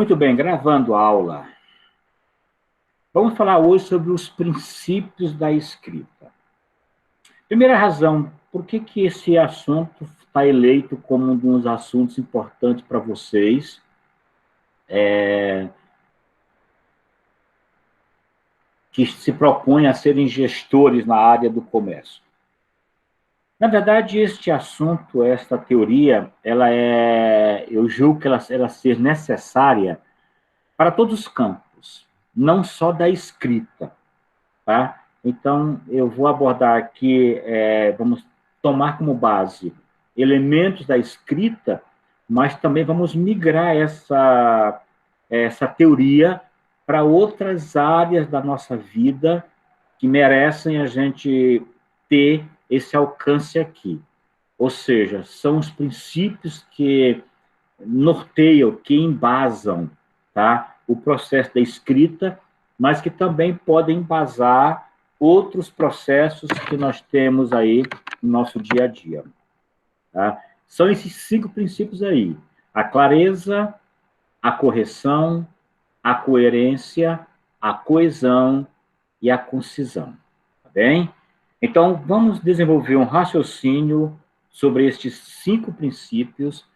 Muito bem, gravando a aula. Vamos falar hoje sobre os princípios da escrita. Primeira razão, por que esse assunto está eleito como um dos assuntos importantes para vocês? Que se propõem a serem gestores na área do comércio. Na verdade, este assunto, esta teoria, eu julgo que ela ser necessária para todos os campos, não só da escrita, tá? Então, eu vou abordar aqui, vamos tomar como base elementos da escrita, mas também vamos migrar essa teoria para outras áreas da nossa vida que merecem a gente ter esse alcance aqui. Ou seja, são os princípios que norteiam, que embasam, tá, o processo da escrita, mas que também podem embasar outros processos que nós temos aí no nosso dia a dia. Tá? São esses 5 princípios aí: a clareza, a correção, a coerência, a coesão e a concisão. Tá bem? Então, vamos desenvolver um raciocínio sobre estes 5 princípios.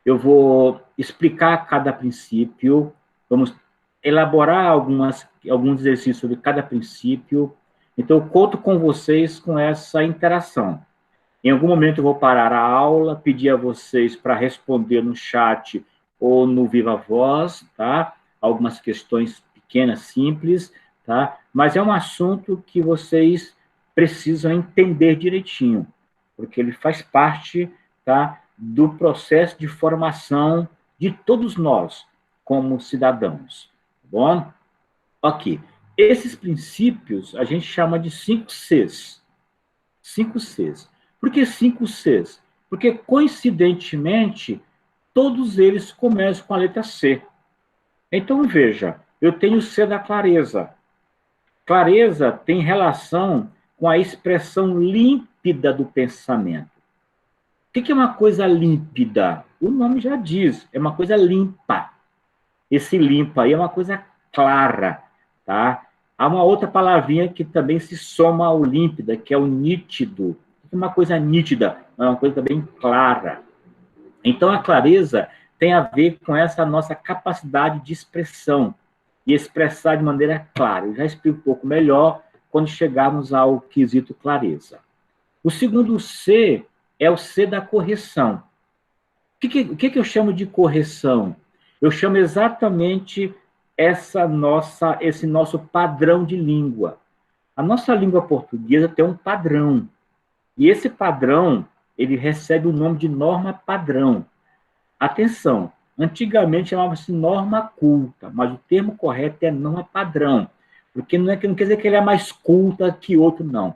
Eu vou explicar cada princípio, vamos elaborar alguns exercícios sobre cada princípio. Então, eu conto com vocês com essa interação. Em algum momento eu vou parar a aula, pedir a vocês para responder no chat ou no Viva Voz, tá? Algumas questões pequenas, simples, tá? Mas é um assunto que vocês precisam entender direitinho, porque ele faz parte, tá, do processo de formação de todos nós, como cidadãos. Tá bom? Ok. Esses princípios a gente chama de 5 Cs. 5 Cs. Por que 5 Cs? Porque, coincidentemente, todos eles começam com a letra C. Então, veja, eu tenho o C da clareza. Clareza tem relação com a expressão límpida do pensamento. O que é uma coisa límpida? O nome já diz, é uma coisa limpa. Esse limpa aí é uma coisa clara, tá? Há uma outra palavrinha que também se soma ao límpida, que é o nítido. É uma coisa nítida, é uma coisa também clara. Então, a clareza tem a ver com essa nossa capacidade de expressão e expressar de maneira clara. Eu já explico um pouco melhor quando chegarmos ao quesito clareza. O segundo C é o C da correção. O que eu chamo de correção? Eu chamo exatamente esse nosso padrão de língua. A nossa língua portuguesa tem um padrão. E esse padrão, ele recebe o nome de norma padrão. Atenção, antigamente chamava-se norma culta, mas o termo correto é norma padrão. Porque não quer dizer que ele é mais culta que outro, não.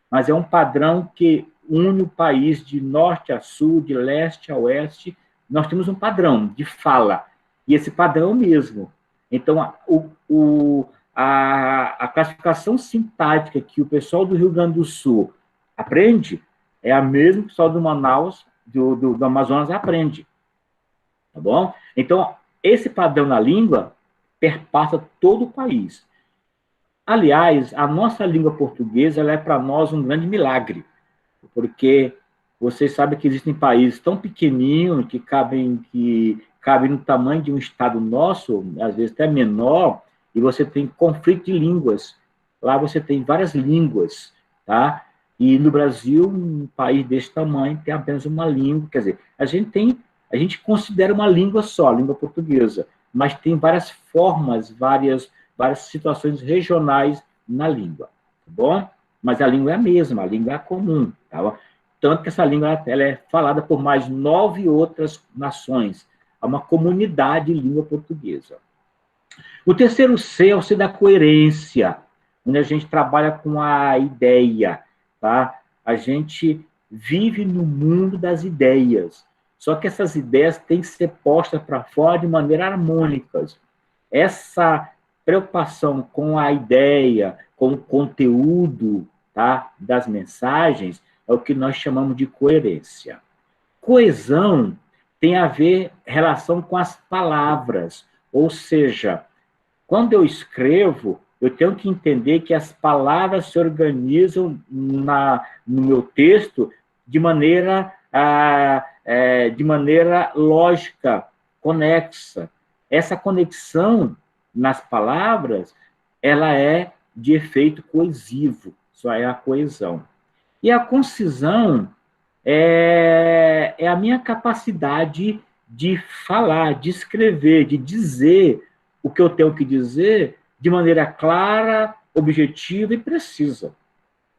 Mas é um padrão que une o país de norte a sul, de leste a oeste. Nós temos um padrão de fala. E esse padrão é o mesmo. Então, a classificação sintática que o pessoal do Rio Grande do Sul aprende é a mesma que o pessoal do Manaus, do Amazonas, aprende. Tá bom? Então, esse padrão na língua perpassa todo o país. Aliás, a nossa língua portuguesa ela é para nós um grande milagre, porque vocês sabem que existem países tão pequeninos que cabem no tamanho de um estado nosso, às vezes até menor, e você tem conflito de línguas. Lá você tem várias línguas, tá? E no Brasil, um país desse tamanho tem apenas uma língua, quer dizer, a gente considera uma língua só, a língua portuguesa, mas tem várias formas, várias situações regionais na língua, tá bom? Mas a língua é a mesma, a língua é comum, tá bom? Tanto que essa língua ela é falada por mais 9 outras nações. Há uma comunidade de língua portuguesa. O terceiro C é o C da coerência, onde a gente trabalha com a ideia, tá? A gente vive no mundo das ideias. Só que essas ideias têm que ser postas para fora de maneira harmônica. Essa preocupação com a ideia, com o conteúdo, tá, das mensagens, é o que nós chamamos de coerência. Coesão tem a ver relação com as palavras, Ou seja, quando eu escrevo, eu tenho que entender que as palavras se organizam no meu texto de maneira lógica, conexa. Essa conexão nas palavras, ela é de efeito coesivo, só é a coesão. E a concisão é a minha capacidade de falar, de escrever, de dizer o que eu tenho que dizer de maneira clara, objetiva e precisa.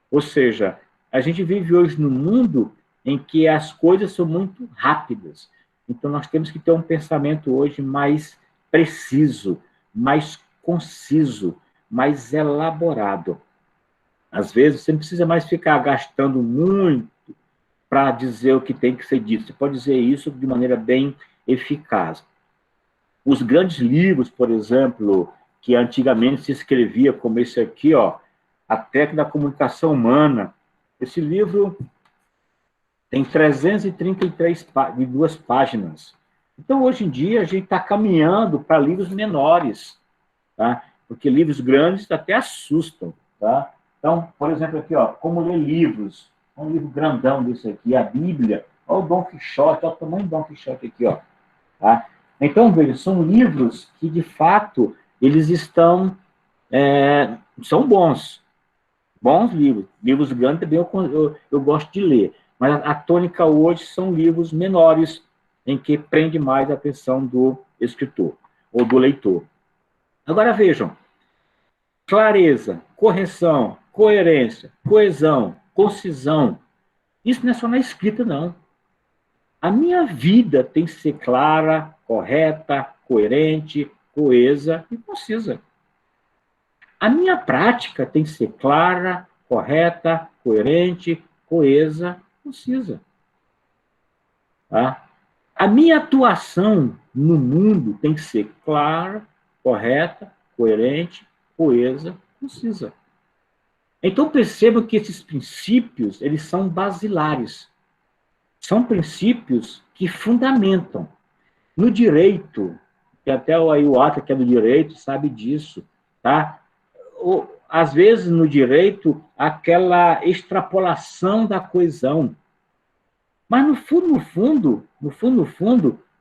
Ou seja, a gente vive hoje num mundo em que as coisas são muito rápidas. Então, nós temos que ter um pensamento hoje mais preciso, mais conciso, mais elaborado. Às vezes, você não precisa mais ficar gastando muito para dizer o que tem que ser dito. Você pode dizer isso de maneira bem eficaz. Os grandes livros, por exemplo, que antigamente se escrevia, como esse aqui, ó, A Técnica da Comunicação Humana. Esse livro tem 332 páginas. Então, hoje em dia, a gente está caminhando para livros menores, tá? Porque livros grandes até assustam, tá? Então, por exemplo, aqui, ó, Como Ler Livros. Um livro grandão desse aqui, a Bíblia. Olha o Dom Quixote, olha o tamanho do Dom Quixote aqui, ó. Tá? Então, veja, são livros que, de fato, eles são bons livros. Livros grandes também eu gosto de ler. Mas a tônica hoje são livros menores, em que prende mais a atenção do escritor, ou do leitor. Agora, vejam, clareza, correção, coerência, coesão, concisão, isso não é só na escrita, não. A minha vida tem que ser clara, correta, coerente, coesa e concisa. A minha prática tem que ser clara, correta, coerente, coesa, concisa. Tá? A minha atuação no mundo tem que ser clara, correta, coerente, coesa, concisa. Então, percebam que esses princípios, eles são basilares. São princípios que fundamentam. No direito, que até o Ata, que é do direito, sabe disso, tá? Às vezes, no direito, aquela extrapolação da coesão. Mas, no fundo,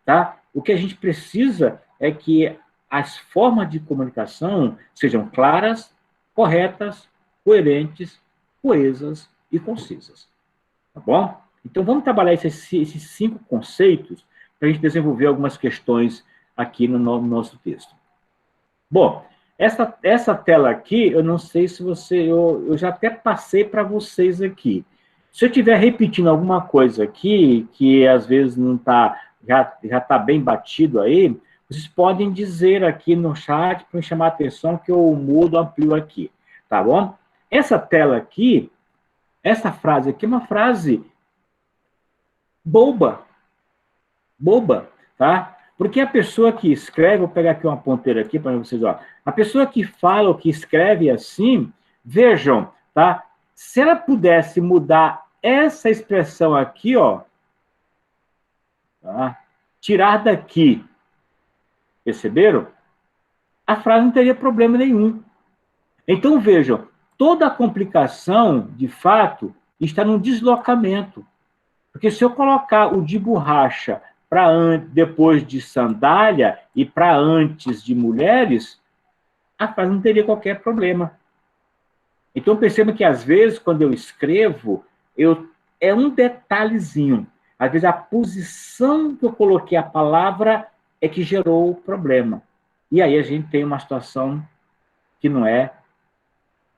tá? O que a gente precisa é que as formas de comunicação sejam claras, corretas, coerentes, coesas e concisas. Tá bom? Então, vamos trabalhar esses 5 conceitos para a gente desenvolver algumas questões aqui no nosso texto. Bom, essa tela aqui, eu não sei se eu já até passei para vocês aqui. Se eu estiver repetindo alguma coisa aqui, que às vezes não está, já está bem batido aí, vocês podem dizer aqui no chat para me chamar a atenção que eu mudo, amplio aqui. Tá bom? Essa tela aqui, essa frase aqui é uma frase boba, tá? Porque a pessoa que escreve, vou pegar aqui uma ponteira aqui para vocês, ó. A pessoa que fala ou que escreve assim, vejam, tá? Se ela pudesse mudar essa expressão aqui, ó, tá? Tirar daqui, perceberam? A frase não teria problema nenhum. Então, vejam, toda a complicação, de fato, está no deslocamento. Porque se eu colocar o de borracha depois de sandália e para antes de mulheres, a frase não teria qualquer problema. Então, perceba que, às vezes, quando eu escrevo, é um detalhezinho. Às vezes, a posição que eu coloquei a palavra é que gerou o problema. E aí a gente tem uma situação que não é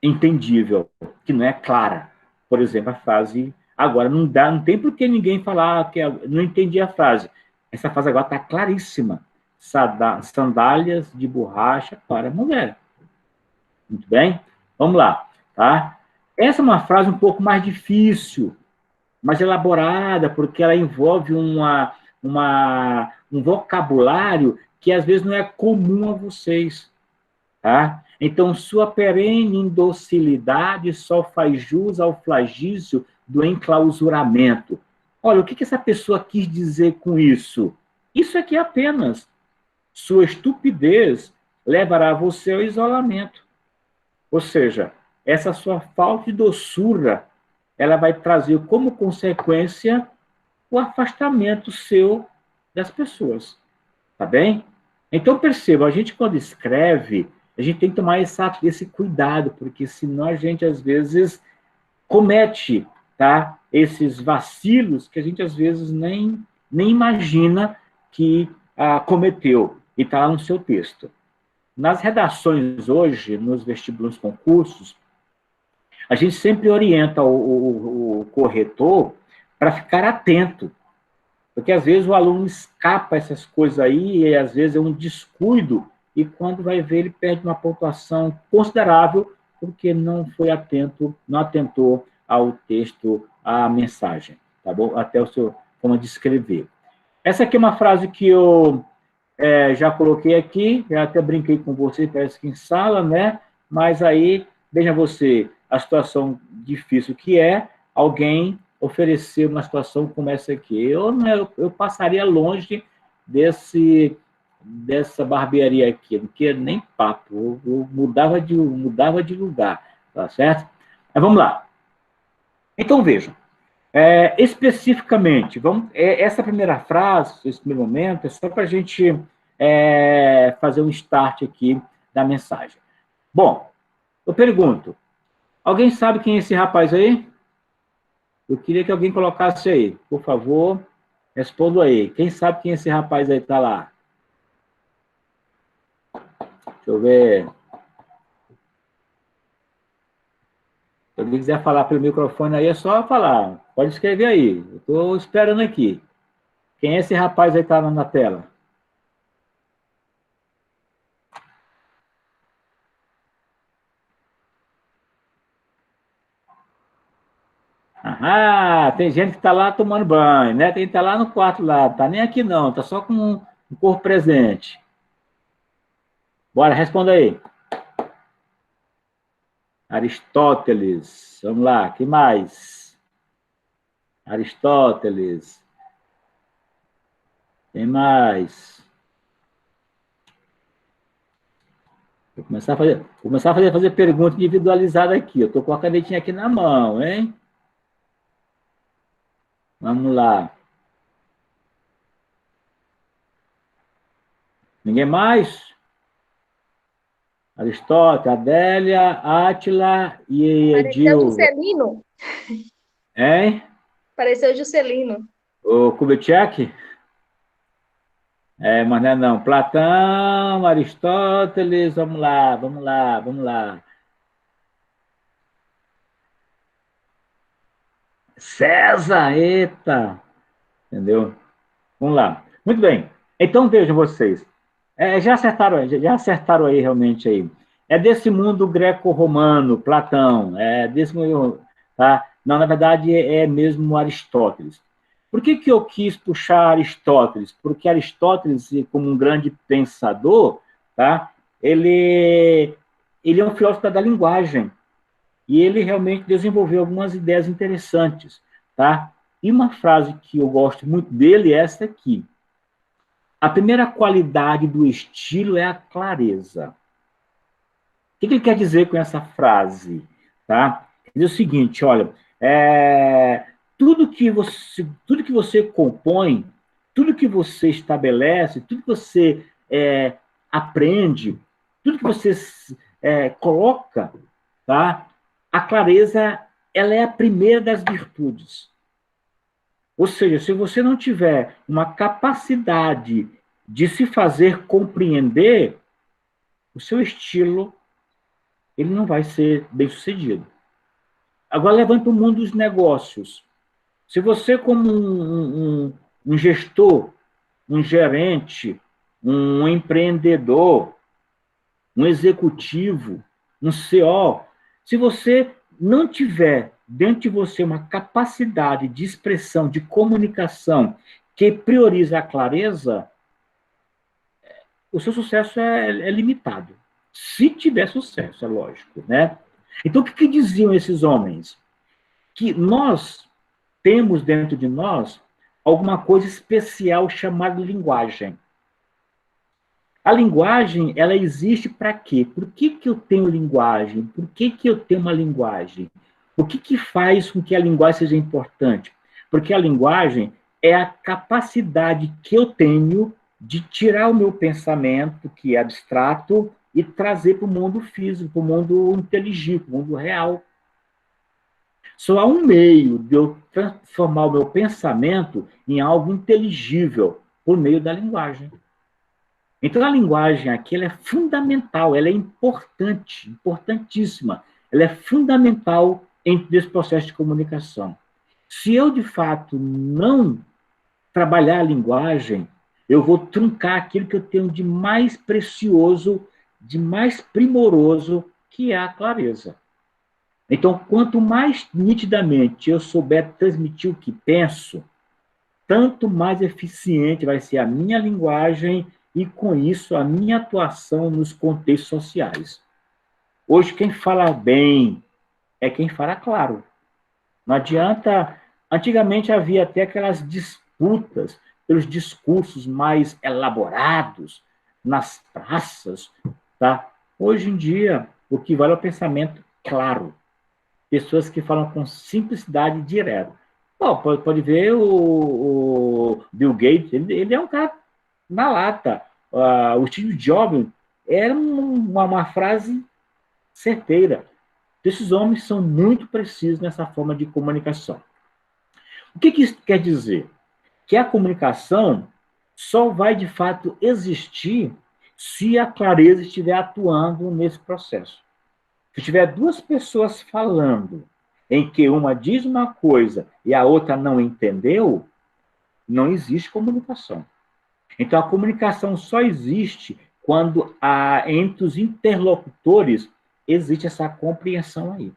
entendível, que não é clara. Por exemplo, a frase... Agora, não tem por que ninguém falar que não entendi a frase. Essa frase agora está claríssima. Sandálias de borracha para mulher. Muito bem? Vamos lá. Tá? Essa é uma frase um pouco mais difícil, mais elaborada, porque ela envolve um vocabulário que às vezes não é comum a vocês. Tá? Então, sua perene indocilidade só faz jus ao flagício do enclausuramento. Olha, o que essa pessoa quis dizer com isso? Isso aqui apenas sua estupidez levará você ao isolamento. Ou seja, essa sua falta de doçura, ela vai trazer como consequência o afastamento seu das pessoas. Tá bem? Então, perceba, a gente quando escreve, a gente tem que tomar esse cuidado, porque senão a gente, às vezes, comete, tá, esses vacilos que a gente, às vezes, nem imagina que cometeu, e está lá no seu texto. Nas redações hoje, nos vestibulos concursos, a gente sempre orienta o corretor para ficar atento, porque às vezes o aluno escapa essas coisas aí, e às vezes é um descuido, e quando vai ver, ele perde uma pontuação considerável, porque não foi atento, não atentou ao texto, à mensagem, tá bom? Até o seu forma de escrever. Essa aqui é uma frase que eu já coloquei aqui, já até brinquei com você, parece que em sala, né? Mas aí, veja você, a situação difícil que é alguém oferecer uma situação como essa aqui. Eu passaria longe dessa barbearia aqui, porque nem papo, eu mudava de lugar, tá certo? Mas vamos lá. Então, vejam, especificamente, essa primeira frase, esse primeiro momento, é só para a gente fazer um start aqui da mensagem. Bom, eu pergunto, alguém sabe quem é esse rapaz aí? Eu queria que alguém colocasse aí, por favor, responda aí. Quem sabe quem é esse rapaz aí está lá? Deixa eu ver. Se alguém quiser falar pelo microfone aí, é só falar. Pode escrever aí. Eu estou esperando aqui. Quem é esse rapaz aí que está na tela? Ah, tem gente que está lá tomando banho, né? Tem que estar lá no quarto lá, tá nem aqui não, tá só com um corpo presente. Bora, responda aí. Aristóteles, vamos lá, que mais? Aristóteles, tem mais? Vou começar a fazer pergunta individualizada aqui. Eu estou com a canetinha aqui na mão, hein? Vamos lá. Ninguém mais? Aristóteles, Adélia, Átila e Pareceu Edil. Juscelino. Hein? Pareceu Juscelino. O Kubitschek? Mas não é não. Platão, Aristóteles, vamos lá, vamos lá, vamos lá. César, eita! Entendeu? Vamos lá. Muito bem. Então, vejam vocês. Já acertaram aí realmente aí. É desse mundo greco-romano, Platão, é desse mundo, tá? Não, na verdade, é mesmo Aristóteles. Por que eu quis puxar Aristóteles? Porque Aristóteles, como um grande pensador, tá? Ele é um filósofo da linguagem, e ele realmente desenvolveu algumas ideias interessantes, tá? E uma frase que eu gosto muito dele é essa aqui: a primeira qualidade do estilo é a clareza. O que ele quer dizer com essa frase? Tá? Ele diz o seguinte, olha, tudo que você compõe, tudo que você estabelece, tudo que você aprende, tudo que você coloca, tá? A clareza, ela é a primeira das virtudes. Ou seja, se você não tiver uma capacidade de se fazer compreender, o seu estilo ele não vai ser bem sucedido. Agora, levando para o mundo dos negócios. Se você, como um gestor, um gerente, um empreendedor, um executivo, um CEO, se você não tiver dentro de você uma capacidade de expressão, de comunicação que prioriza a clareza, o seu sucesso é limitado. Se tiver sucesso, é lógico, né? Então, o que diziam esses homens? Que nós temos dentro de nós alguma coisa especial chamada linguagem. A linguagem, ela existe para quê? Por que que eu tenho linguagem? Por que que eu tenho uma linguagem? O que que faz com que a linguagem seja importante? Porque a linguagem é a capacidade que eu tenho de tirar o meu pensamento, que é abstrato, e trazer para o mundo físico, para o mundo inteligível, para o mundo real. Só há um meio de eu transformar o meu pensamento em algo inteligível, por meio da linguagem. Então, a linguagem aqui ela é fundamental, ela é importante, importantíssima. Ela é fundamental nesse processo de comunicação. Se eu, de fato, não trabalhar a linguagem, eu vou truncar aquilo que eu tenho de mais precioso, de mais primoroso, que é a clareza. Então, quanto mais nitidamente eu souber transmitir o que penso, tanto mais eficiente vai ser a minha linguagem e, com isso, a minha atuação nos contextos sociais. Hoje, quem fala bem é quem fala claro. Não adianta. Antigamente havia até aquelas disputas pelos discursos mais elaborados nas praças, tá? Hoje em dia, o que vale é o pensamento claro. Pessoas que falam com simplicidade direta. Bom, pode ver o Bill Gates, ele é um cara na lata. O Steve Jobs era uma frase certeira. Esses homens são muito precisos nessa forma de comunicação. O que isso quer dizer? Que a comunicação só vai, de fato, existir se a clareza estiver atuando nesse processo. Se tiver duas pessoas falando em que uma diz uma coisa e a outra não entendeu, não existe comunicação. Então, a comunicação só existe quando entre os interlocutores existe essa compreensão aí.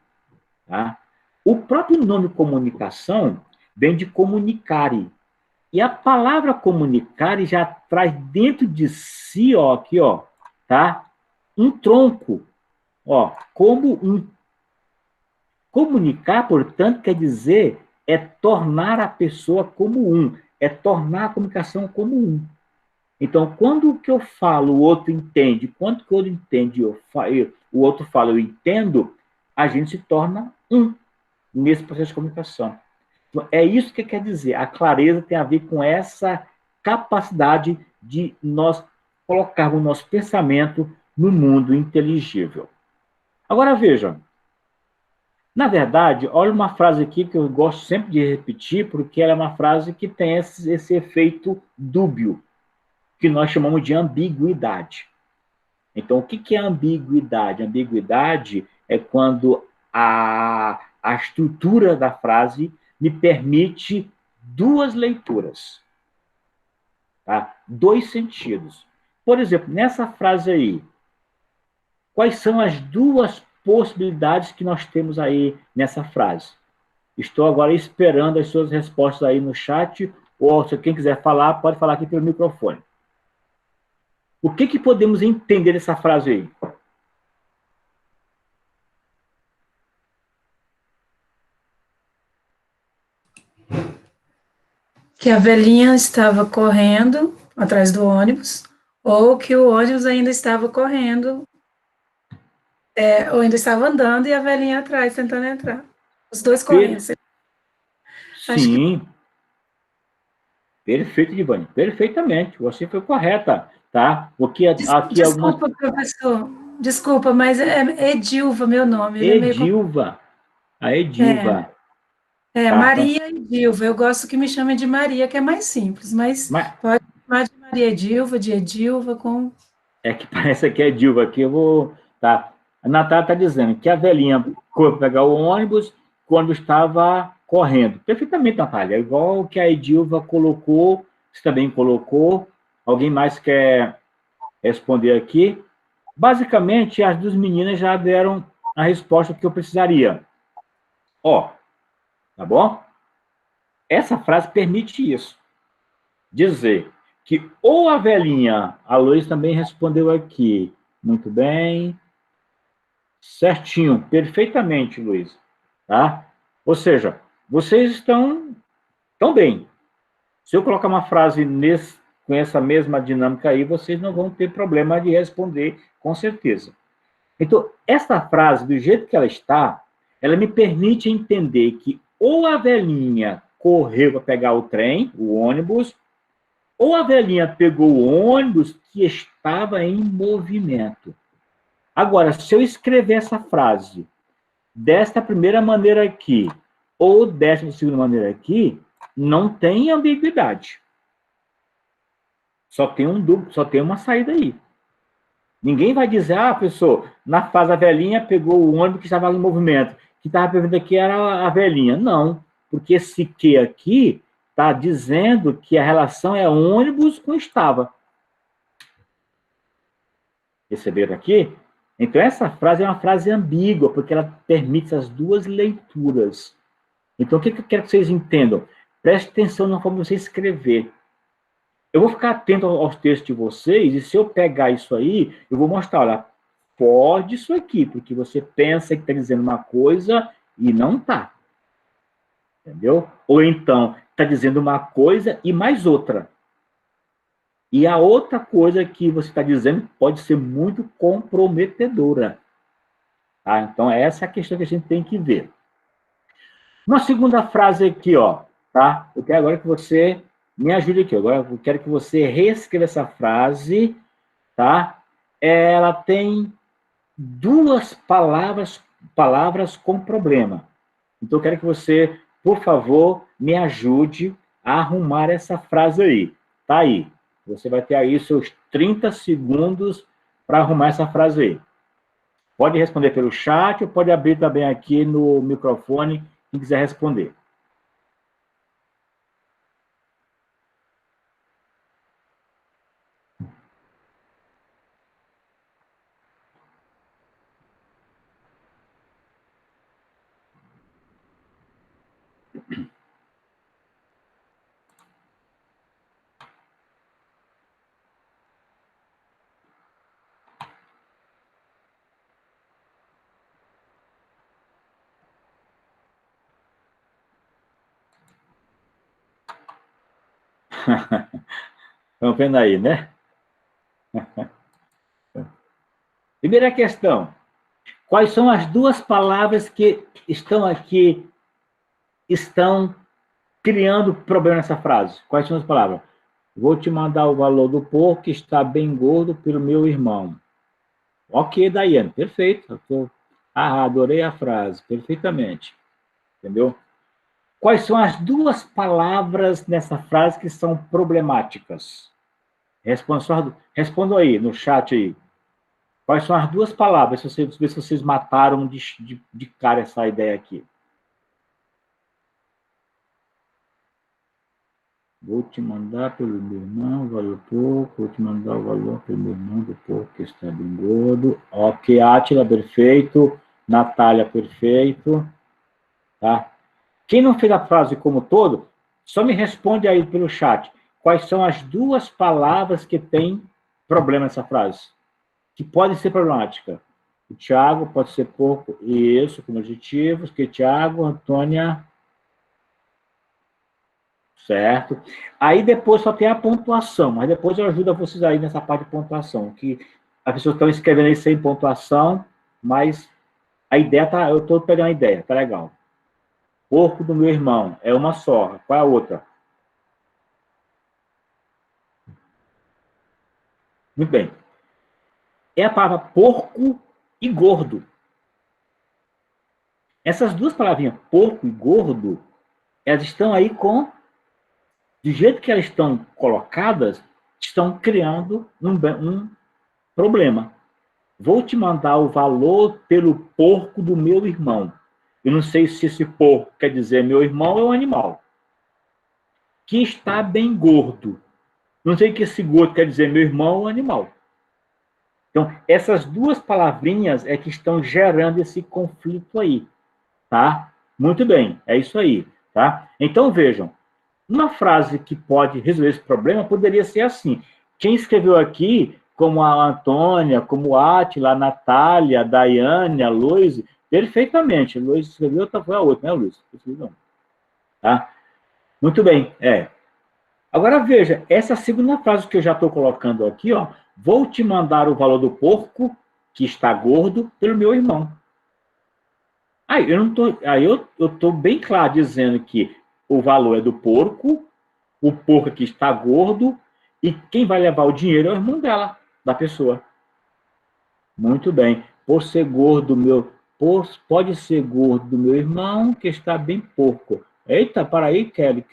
Tá? O próprio nome comunicação vem de comunicare. E a palavra comunicare já traz dentro de si, ó, aqui, ó, tá? Um tronco. Ó, como um comunicar, portanto, quer dizer é tornar a pessoa como um, é tornar a comunicação como um. Então, quando o que eu falo, o outro entende, quando o outro entende, o outro fala, eu entendo, a gente se torna um nesse processo de comunicação. Então, é isso que quer dizer. A clareza tem a ver com essa capacidade de nós colocarmos o nosso pensamento no mundo inteligível. Agora, vejam, na verdade, olha uma frase aqui que eu gosto sempre de repetir, porque ela é uma frase que tem esse efeito dúbio, que nós chamamos de ambiguidade. Então, o que é ambiguidade? Ambiguidade é quando a estrutura da frase me permite duas leituras, tá? Dois sentidos. Por exemplo, nessa frase aí, quais são as duas possibilidades que nós temos aí nessa frase? Estou agora esperando as suas respostas aí no chat, ou se quem quiser falar, pode falar aqui pelo microfone. O que podemos entender dessa frase aí? Que a velhinha estava correndo atrás do ônibus, ou que o ônibus ainda estava correndo, ou ainda estava andando e a velhinha atrás tentando entrar. Os dois correndo. Acho que... Sim, perfeito, Divane, perfeitamente, você foi correta, tá? Porque aqui algumas... Desculpa, professor, desculpa, mas é Edilva meu nome, ele é meio... Edilva, a Edilva. Tá, Maria Edilva, eu gosto que me chamem de Maria, que é mais simples, mas pode chamar de Maria Edilva, de Edilva, com... É que parece que é Edilva, aqui eu vou... Tá. A Natália está dizendo que a velhinha foi pegar o ônibus quando estava correndo. Perfeitamente, Natália. Igual o que a Edilva colocou, você também colocou. Alguém mais quer responder aqui? Basicamente, as duas meninas já deram a resposta que eu precisaria. Ó, tá bom? Essa frase permite isso. Dizer que ou a velhinha, a Luiz também respondeu aqui, muito bem, certinho, perfeitamente, Luiz, tá? Ou seja, vocês estão bem. Se eu colocar uma frase com essa mesma dinâmica aí, vocês não vão ter problema de responder, com certeza. Então, essa frase, do jeito que ela está, ela me permite entender que ou a velhinha correu para pegar o trem, o ônibus, ou a velhinha pegou o ônibus que estava em movimento. Agora, se eu escrever essa frase desta primeira maneira aqui, ou desta segunda maneira aqui, não tem ambiguidade. Só tem uma saída aí. Ninguém vai dizer, professor, na fase a velhinha pegou o ônibus que estava em movimento, que estava perguntando aqui era a velhinha. Não, porque esse que aqui está dizendo que a relação é ônibus com estava. Perceberam aqui? Então, essa frase é uma frase ambígua, porque ela permite as duas leituras. Então, o que eu quero que vocês entendam? Preste atenção na forma de você escrever. Eu vou ficar atento aos textos de vocês, e se eu pegar isso aí, eu vou mostrar, olha, pode isso aqui, porque você pensa que está dizendo uma coisa e não está. Entendeu? Ou então, está dizendo uma coisa e mais outra. E a outra coisa que você está dizendo pode ser muito comprometedora. Tá? Então, essa é a questão que a gente tem que ver. Uma segunda frase aqui, ó, tá? Eu quero agora que você me ajude aqui. Agora eu quero que você reescreva essa frase, tá? Ela tem duas palavras com problema. Então, eu quero que você, por favor, me ajude a arrumar essa frase aí. Tá aí. Você vai ter aí seus 30 segundos para arrumar essa frase aí. Pode responder pelo chat ou pode abrir também aqui no microfone, quem quiser responder. Estão vendo aí, né? Primeira questão. Quais são as duas palavras que estão aqui, estão criando problema nessa frase? Quais são as palavras? Vou te mandar o valor do porco que está bem gordo pelo meu irmão. Ok, Daiane, perfeito. Adorei a frase, perfeitamente. Entendeu? Quais são as palavras nessa frase que são problemáticas? Respondam aí, no chat aí. Quais são as duas palavras? Se vocês mataram de cara essa ideia aqui. Vou te mandar pelo meu irmão, valor pouco. Vou te mandar o valor pelo meu irmão do porco que está bem gordo. Ok, Átila, perfeito. Natália, perfeito. Tá? Quem não fez a frase como todo, só me responde aí pelo chat. Quais são as duas palavras que têm problema nessa frase? Que podem ser problemática. O Tiago pode ser porco e isso como adjetivos. Que Tiago, Antônia... Certo? Aí depois só tem a pontuação, mas depois eu ajudo vocês aí nessa parte de pontuação, que as pessoas estão escrevendo aí sem pontuação, mas a ideia tá, eu estou pegando a ideia, tá legal. Porco do meu irmão, é uma só, qual é a outra? Muito bem. É a palavra porco e gordo. Essas duas palavrinhas, porco e gordo, elas estão aí com... Do jeito que elas estão colocadas, estão criando um problema. Vou te mandar o valor pelo porco do meu irmão. Eu não sei se esse porco quer dizer meu irmão ou um animal. Que está bem gordo. Não sei que esse gordo quer dizer meu irmão ou animal. Então, essas duas palavrinhas é que estão gerando esse conflito aí. Tá? Muito bem, é isso aí. Tá? Então, vejam. Uma frase que pode resolver esse problema poderia ser assim. Quem escreveu aqui, como a Antônia, como a Átila, a Natália, a Daiane, a Luiz, perfeitamente. A Luiz escreveu, foi a outra, né, Luiz? Tá? Muito bem, Agora veja, essa segunda frase que eu já estou colocando aqui, ó, vou te mandar o valor do porco que está gordo pelo meu irmão. Aí eu não tô, aí eu estou bem claro dizendo que o valor é do porco, o porco que está gordo, e quem vai levar o dinheiro é o irmão dela, da pessoa. Muito bem. Por ser gordo, pode ser gordo do meu irmão, que está bem porco. Eita, para aí, Kelly,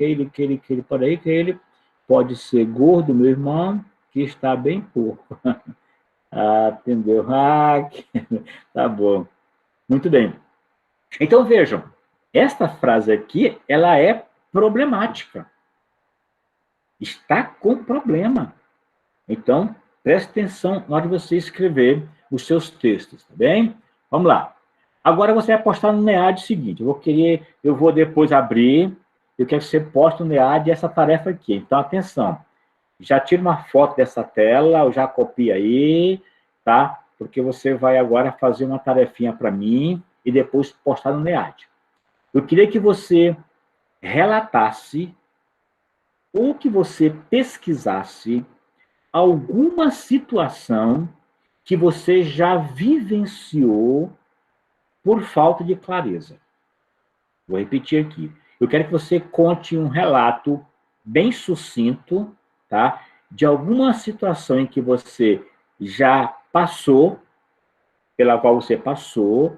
para aí, Kelly. Pode ser gordo, meu irmão, que está bem porco. Ah, entendeu? Ah, tá bom. Muito bem. Então, vejam, esta frase aqui, ela é problemática. Está com problema. Então, preste atenção na hora de você escrever os seus textos, tá bem? Vamos lá. Agora você vai postar no NEAD o seguinte, eu vou depois abrir, eu quero que você poste no NEAD essa tarefa aqui. Então, atenção, já tira uma foto dessa tela, eu já copia aí, tá? Porque você vai agora fazer uma tarefinha para mim e depois postar no NEAD. Eu queria que você relatasse ou que você pesquisasse alguma situação que você já vivenciou por falta de clareza. Vou repetir aqui. Eu quero que você conte um relato bem sucinto, tá? De alguma situação em que você já passou, pela qual você passou,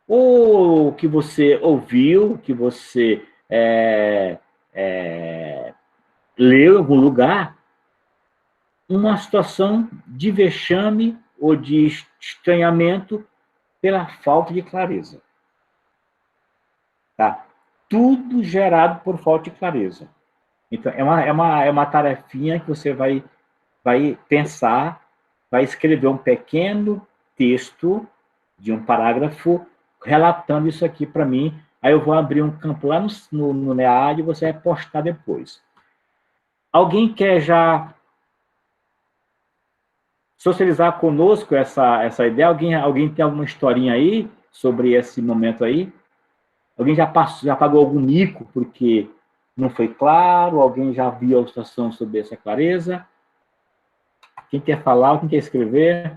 ou que você ouviu, que você leu em algum lugar, uma situação de vexame ou de estranhamento pela falta de clareza. Tá? Tudo gerado por falta de clareza. Então, é uma tarefinha que você vai pensar, vai escrever um pequeno texto de um parágrafo relatando isso aqui para mim. Aí eu vou abrir um campo lá no NEAD e você vai postar depois. Alguém quer já socializar conosco essa ideia? Alguém tem alguma historinha aí sobre esse momento aí? Alguém já pagou algum mico porque não foi claro? Alguém já viu a situação sobre essa clareza? Quem quer falar? Quem quer escrever?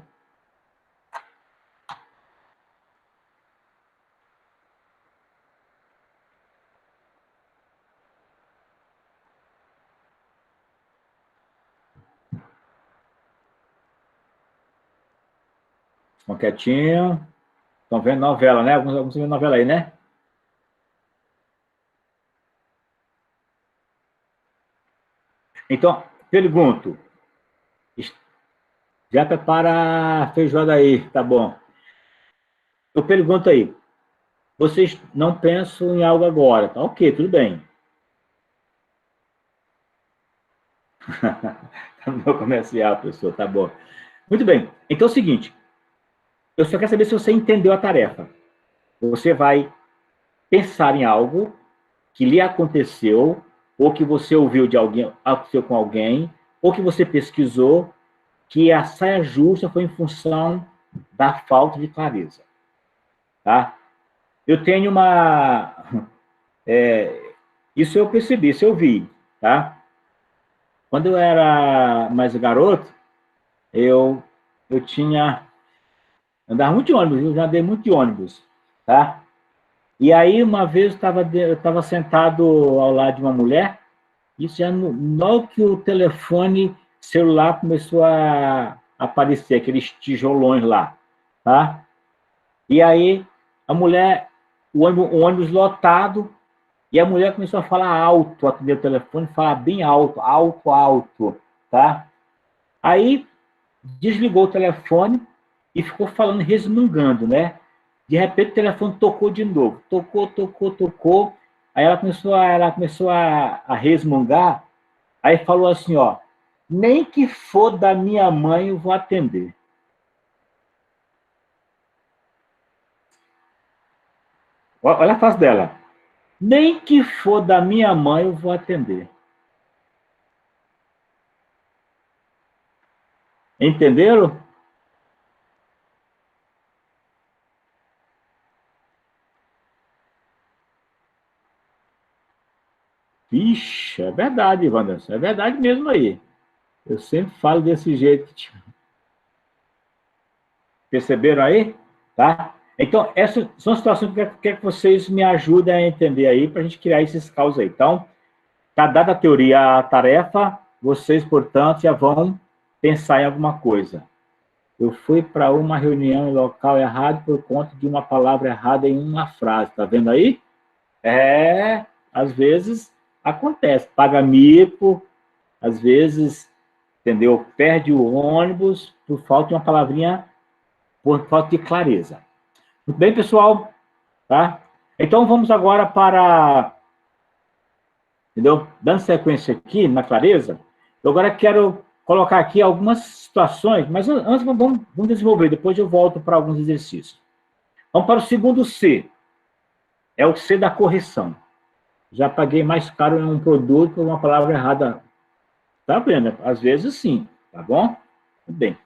Estão quietinho? Estão vendo novela, né? Alguns vendo novela aí, né? Então, pergunto. Já prepara a feijoada aí, tá bom. Eu pergunto aí. Vocês não pensam em algo agora, tá? Ok, tudo bem. No comercial, pessoal, tá bom. Muito bem. Então é o seguinte. Eu só quero saber se você entendeu a tarefa. Você vai pensar em algo que lhe aconteceu, ou que você ouviu de alguém, aconteceu com alguém, ou que você pesquisou, que a saia justa foi em função da falta de clareza. Tá? Eu tenho uma... isso eu percebi, isso eu vi. Tá? Quando eu era mais garoto, eu, eu tinha... andava muito de ônibus, eu já andei muito de ônibus. Tá? E aí, uma vez, eu estava sentado ao lado de uma mulher, isso já logo que o telefone celular começou a aparecer, aqueles tijolões lá, tá? E aí, a mulher, o ônibus lotado, e a mulher começou a falar alto, atender o telefone, falar bem alto, alto, alto, tá? Aí, desligou o telefone e ficou falando, resmungando, né? De repente o telefone tocou de novo. Tocou. Aí ela começou a resmungar. Aí falou assim, ó, nem que for da minha mãe eu vou atender. Olha a face dela. Nem que for da minha mãe eu vou atender. Entenderam? Ixi, é verdade, Wanderson, é verdade mesmo aí. Eu sempre falo desse jeito. Perceberam aí? Tá? Então, essas são situações que eu quero que vocês me ajudem a entender aí, para a gente criar esses caos aí. Então, tá dada a teoria, a tarefa, vocês, portanto, já vão pensar em alguma coisa. Eu fui para uma reunião em local errado por conta de uma palavra errada em uma frase. Tá vendo aí? Às vezes acontece. Paga mico, às vezes, entendeu? Perde o ônibus por falta de uma palavrinha, por falta de clareza. Muito bem, pessoal? Tá? Então, vamos agora para... Entendeu? Dando sequência aqui, na clareza, eu agora quero colocar aqui algumas situações, mas antes vamos desenvolver, depois eu volto para alguns exercícios. Vamos para o segundo C. É o C da correção. Já paguei mais caro em um produto por uma palavra errada. Tá vendo? Às vezes sim, tá bom? Tudo bem.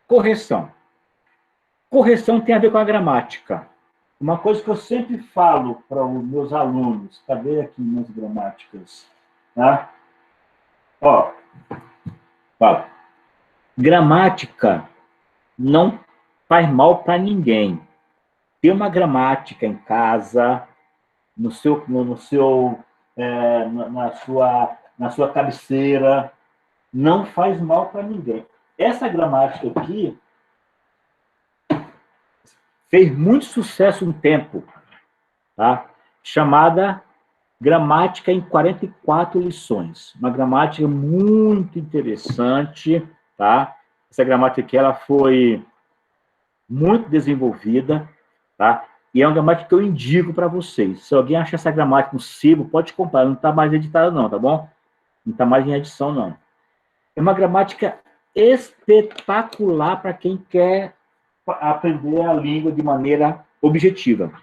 Correção. Correção tem a ver com a gramática. Uma coisa que eu sempre falo para os meus alunos, cadê aqui minhas gramáticas? Tá? Ó, fala. Gramática não faz mal para ninguém. Ter uma gramática em casa, na sua cabeceira, não faz mal para ninguém. Essa gramática aqui fez muito sucesso um tempo, tá? Chamada Gramática em 44 lições. Uma gramática muito interessante, tá? Essa gramática aqui, ela foi muito desenvolvida, tá? E é uma gramática que eu indico para vocês. Se alguém achar essa gramática no Cibo, pode comprar. Não está mais editada não, tá bom? Não está mais em edição, não. É uma gramática espetacular para quem quer aprender a língua de maneira objetiva.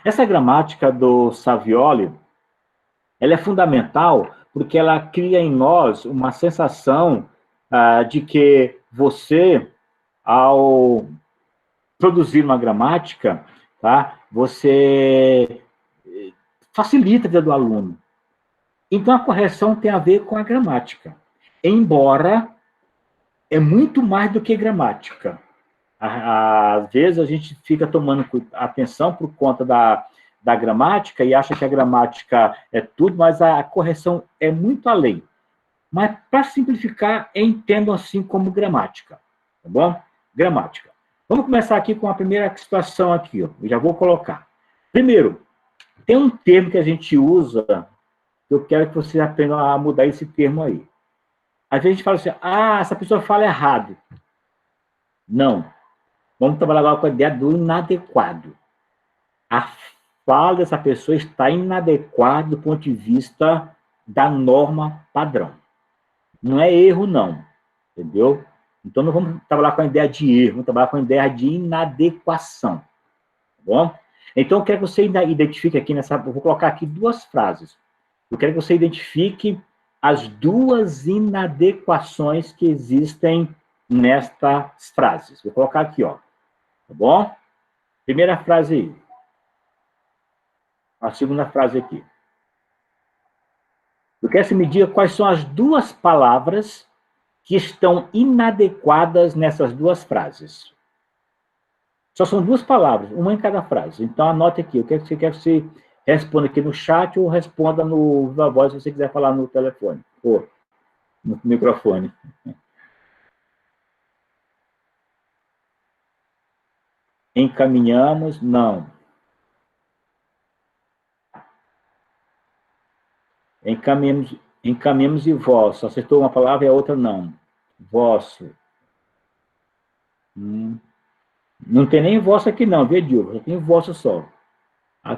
Essa gramática do Savioli, ela é fundamental porque ela cria em nós uma sensação de que você, ao produzir uma gramática, tá, você facilita a vida do aluno. Então, a correção tem a ver com a gramática. Embora é muito mais do que gramática. Às vezes a gente fica tomando atenção por conta da gramática e acha que a gramática é tudo, mas a correção é muito além. Mas, para simplificar, entendam assim como gramática. Tá bom? Gramática. Vamos começar aqui com a primeira situação aqui. Ó. Eu já vou colocar. Primeiro, tem um termo que a gente usa, que eu quero que vocês aprendam a mudar esse termo aí. Às vezes a gente fala assim, essa pessoa fala errado. Não. Vamos trabalhar agora com a ideia do inadequado. A fala dessa pessoa está inadequada do ponto de vista da norma padrão. Não é erro, não. Entendeu? Então, não vamos trabalhar com a ideia de erro, vamos trabalhar com a ideia de inadequação. Tá bom? Então, eu quero que você identifique aqui nessa... Eu vou colocar aqui duas frases. Eu quero que você identifique as duas inadequações que existem nestas frases. Vou colocar aqui, ó. Tá bom? Primeira frase aí. A segunda frase aqui. Eu quero que você me diga quais são as duas palavras que estão inadequadas nessas duas frases. Só são duas palavras, uma em cada frase. Então, anote aqui. Eu quero que você responda aqui no chat ou responda no Viva Voz, se você quiser falar no telefone. Ou no microfone. Encaminhamos, não. Encaminhamos e vosso. Acertou uma palavra e a outra não. Vosso. Não tem nem vosso aqui não, viu, Dilma? Só tem vosso só.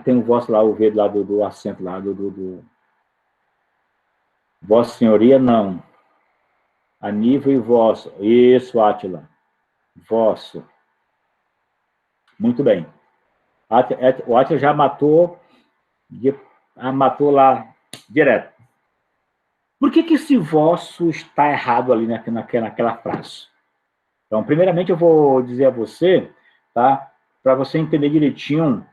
Tem o vosso lá, o V lá do acento lá, do... Vossa Senhoria, não. A nível e vosso. Isso, Átila. Vosso. Muito bem. O Átila já matou lá direto. Por que esse vosso está errado ali naquela frase? Então, primeiramente, eu vou dizer a você, tá? Para você entender direitinho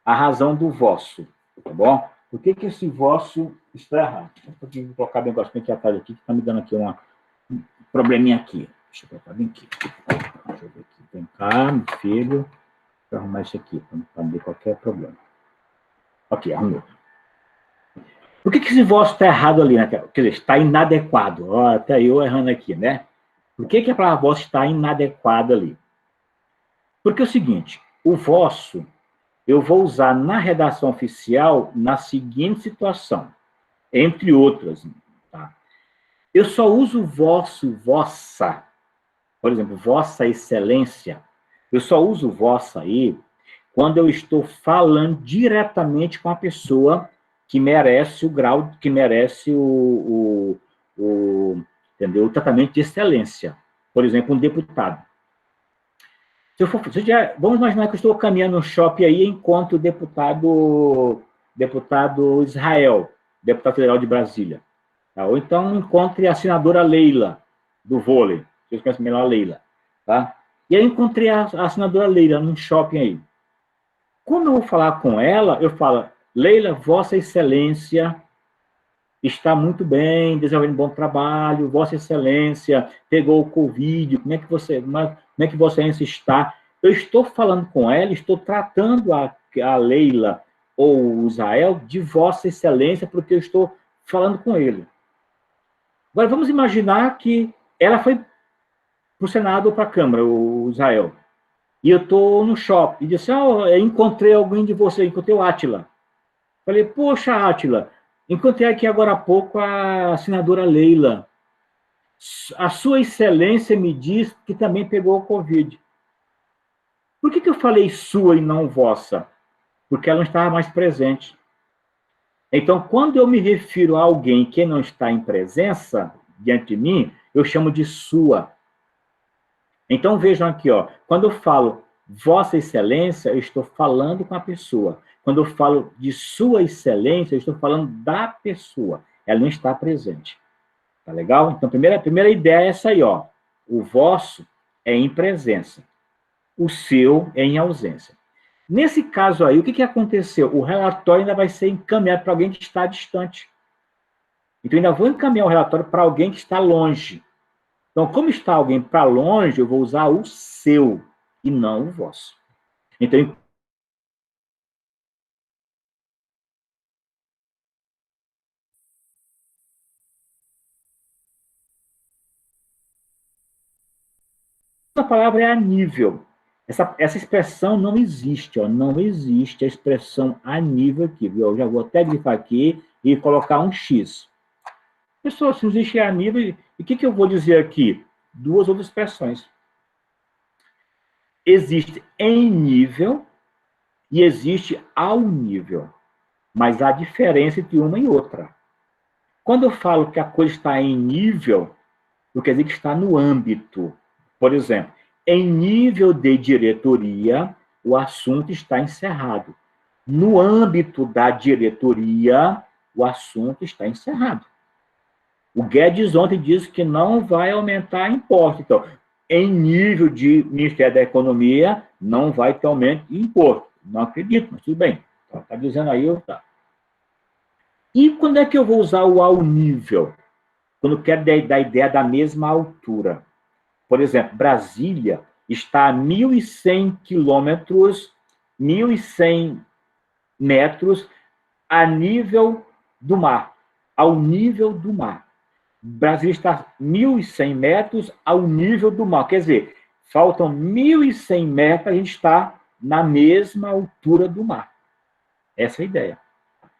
a razão do vosso, tá bom? Por que esse vosso está errado? Vou colocar bem o negócio aqui atrás aqui, que está me dando aqui um probleminha aqui. Deixa eu colocar bem aqui. Deixa eu ver aqui. Vem cá, meu filho. Vou arrumar isso aqui, para não ter qualquer problema. Ok, arrumou. Por que esse vosso está errado ali, né? Quer dizer, está inadequado. Ó, até eu errando aqui, né? Por que a palavra vosso está inadequada ali? Porque é o seguinte, o vosso, eu vou usar na redação oficial na seguinte situação, entre outras. Tá? Eu só uso vosso, vossa, por exemplo, vossa excelência. Eu só uso vossa aí quando eu estou falando diretamente com a pessoa que merece o grau, que merece entendeu? O tratamento de excelência. Por exemplo, um deputado. Vamos imaginar que eu estou caminhando no shopping aí e encontro o deputado Israel, deputado federal de Brasília. Tá? Ou então encontre a senadora Leila, do vôlei. Vocês conhecem melhor a Leila. Tá? E aí encontrei a senadora Leila num shopping aí. Quando eu vou falar com ela, eu falo, Leila, Vossa Excelência está muito bem, desenvolvendo um bom trabalho, Vossa Excelência pegou o Covid, como é que Vossa Excelência está? Eu estou falando com ela, estou tratando a Leila ou o Israel de Vossa Excelência, porque eu estou falando com ele. Agora, vamos imaginar que ela foi para o Senado ou para a Câmara, o Israel. E eu estou no shopping. E disse, encontrei alguém de você, encontrei o Átila. Falei, poxa, Átila, encontrei aqui agora há pouco a senadora Leila. A sua excelência me diz que também pegou o Covid. Por que eu falei sua e não vossa? Porque ela não estava mais presente. Então, quando eu me refiro a alguém que não está em presença diante de mim, eu chamo de sua. Então, vejam aqui, ó, quando eu falo Vossa Excelência, eu estou falando com a pessoa. Quando eu falo de Sua Excelência, eu estou falando da pessoa. Ela não está presente. Tá legal? Então, a primeira ideia é essa aí, ó. O vosso é em presença. O seu é em ausência. Nesse caso aí, o que aconteceu? O relatório ainda vai ser encaminhado para alguém que está distante. Então, eu ainda vou encaminhar o relatório para alguém que está longe. Então, como está alguém para longe, eu vou usar o seu e não o vosso. Então, a palavra é a nível. Essa expressão não existe, ó, não existe a expressão a nível aqui, viu? Eu já vou até grifar aqui e colocar um X. Pessoal, se não existe a nível, e o que eu vou dizer aqui? Duas outras expressões. Existe em nível e existe ao nível. Mas há diferença entre uma e outra. Quando eu falo que a coisa está em nível, eu quero dizer que está no âmbito. Por exemplo, em nível de diretoria, o assunto está encerrado. No âmbito da diretoria, o assunto está encerrado. O Guedes ontem disse que não vai aumentar imposto. Então, em nível de Ministério da Economia, não vai ter aumento de imposto. Não acredito, mas tudo bem. Está dizendo aí, tá. E quando é que eu vou usar o ao nível? Quando eu quero dar a ideia da mesma altura. Por exemplo, Brasília está a 1.100 quilômetros, 1.100 metros a nível do mar, ao nível do mar. Brasília está a 1.100 metros ao nível do mar. Quer dizer, faltam 1.100 metros, a gente está na mesma altura do mar. Essa é a ideia.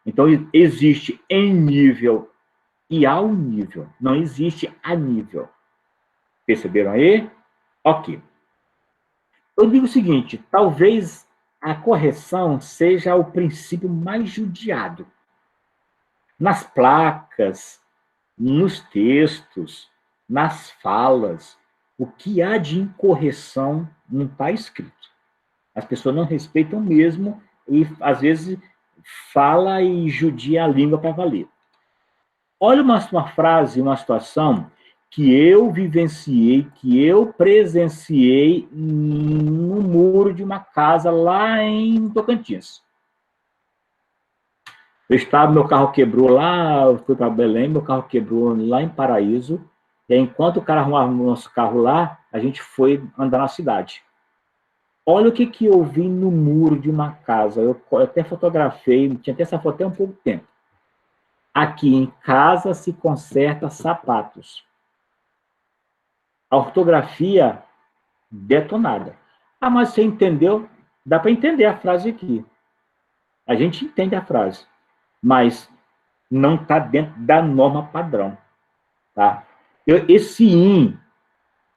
Então, existe em nível e ao nível. Não existe a nível. Perceberam aí? Ok. Eu digo o seguinte, talvez a correção seja o princípio mais judiado. Nas placas, nos textos, nas falas, o que há de incorreção não está escrito. As pessoas não respeitam mesmo e, às vezes, fala e judia a língua para valer. Olha uma frase, uma situação que eu vivenciei, que eu presenciei no muro de uma casa lá em Tocantins. Meu carro quebrou lá, eu fui para Belém, meu carro quebrou lá em Paraíso, e aí, enquanto o cara arrumava o nosso carro lá, a gente foi andar na cidade. Olha o que eu vi no muro de uma casa. Eu até fotografei, tinha até essa foto até um pouco tempo. Aqui em casa se conserta sapatos. A ortografia detonada. Ah, mas você entendeu? Dá para entender a frase aqui. A gente entende a frase, mas não está dentro da norma padrão. Tá? Esse in,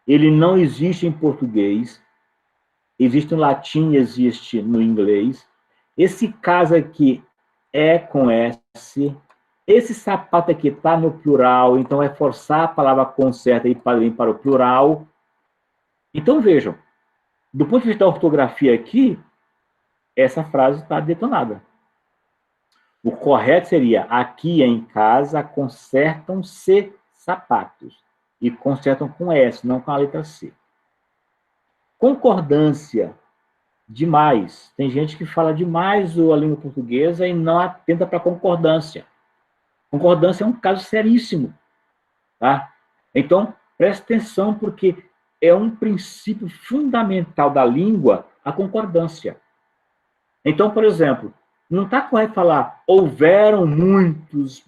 ele não existe em português, existe no latim, existe no inglês. Esse caso aqui é com S. Esse sapato aqui está no plural, então é forçar a palavra conserta e para o plural. Então, vejam, do ponto de vista da ortografia aqui, essa frase está detonada. O correto seria, aqui em casa consertam-se sapatos. E consertam com S, não com a letra C. Concordância, demais. Tem gente que fala demais a língua portuguesa e não atenta para concordância. Concordância é um caso seríssimo. Tá? Então, preste atenção, porque é um princípio fundamental da língua a concordância. Então, por exemplo, não está correto falar houveram muitos